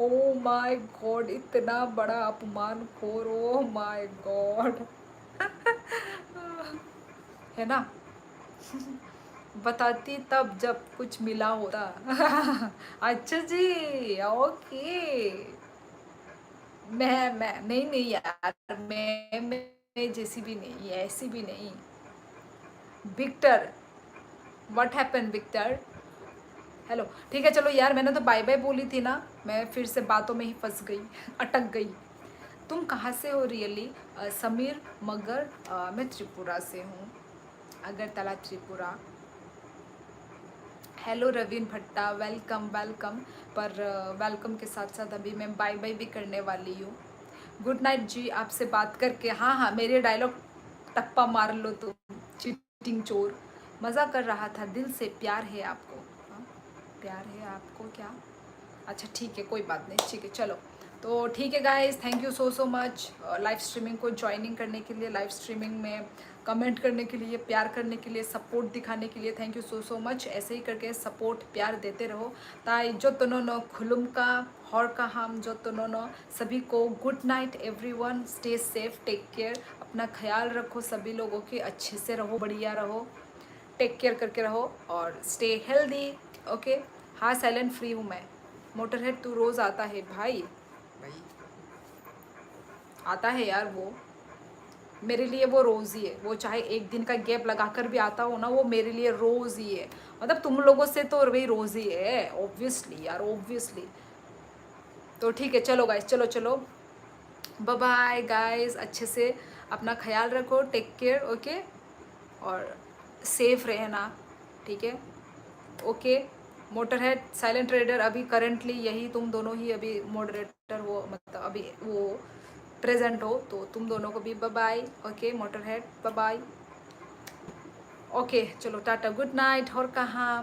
ओ माय गॉड, इतना बड़ा अपमान खोर, ओ माय गॉड। है ना? बताती तब जब कुछ मिला होता। अच्छा जी, ओके। मैं नहीं नहीं यार, मैं जैसी भी नहीं, ऐसी भी नहीं। Victor, what happen Victor? Hello, ठीक है चलो यार, मैंने तो बाय बाय बोली थी ना, मैं फिर से बातों में ही फंस गई, अटक गई। तुम कहाँ से हो रियली? समीर मगर, मैं त्रिपुरा से हूँ, अगरतला त्रिपुरा। हेलो रवीन भट्टा, वेलकम वेलकम। पर वेलकम के साथ साथ अभी मैं बाय बाय भी करने वाली हूँ। गुड नाइट जी, आपसे बात करके, हाँ हाँ मेरे डायलॉग टप्पा मार लो तुम, चीटिंग चोर। मज़ा कर रहा था, दिल से प्यार है आपको। हाँ, प्यार है आपको क्या? अच्छा ठीक है, कोई बात नहीं, ठीक है चलो। तो ठीक है guys, thank you so much live streaming को ज्वाइनिंग करने के लिए, लाइव स्ट्रीमिंग में कमेंट करने के लिए, प्यार करने के लिए, सपोर्ट दिखाने के लिए। Thank you so much. ऐसे ही करके सपोर्ट प्यार देते रहो। ताई जो तनो खुलुम का हर का हम जो तनो सभी को good night everyone, stay safe, take care, अपना ख्याल रखो, सभी लोगों के अच्छे से रहो, बढ़िया रहो, टेक केयर करके रहो और स्टे हेल्दी। ओके। हाँ साइलेंट फ्री हूँ मैं। मोटरहेड तू रोज़ आता है भाई? भाई आता है यार, वो मेरे लिए वो रोज़ ही है। वो चाहे एक दिन का गैप लगाकर भी आता हो ना, वो मेरे लिए रोज़ ही है। मतलब तुम लोगों से तो वही रोज़ ही है, ऑब्वियसली यार, ऑब्वियसली। तो ठीक है चलो गाइस, चलो चलो, बाय बाय गाइस, अच्छे से अपना ख्याल रखो, टेक केयर, ओके, और सेफ रहना, ठीक है? ओके। मोटरहेड, साइलेंट ट्रेडर, अभी करंटली यही तुम दोनों ही अभी मॉडरेटर हो, मतलब अभी वो प्रेजेंट हो, तो तुम दोनों को भी bye bye. Okay Motorhead, bye bye. Okay चलो टाटा, गुड नाइट। और कहाँ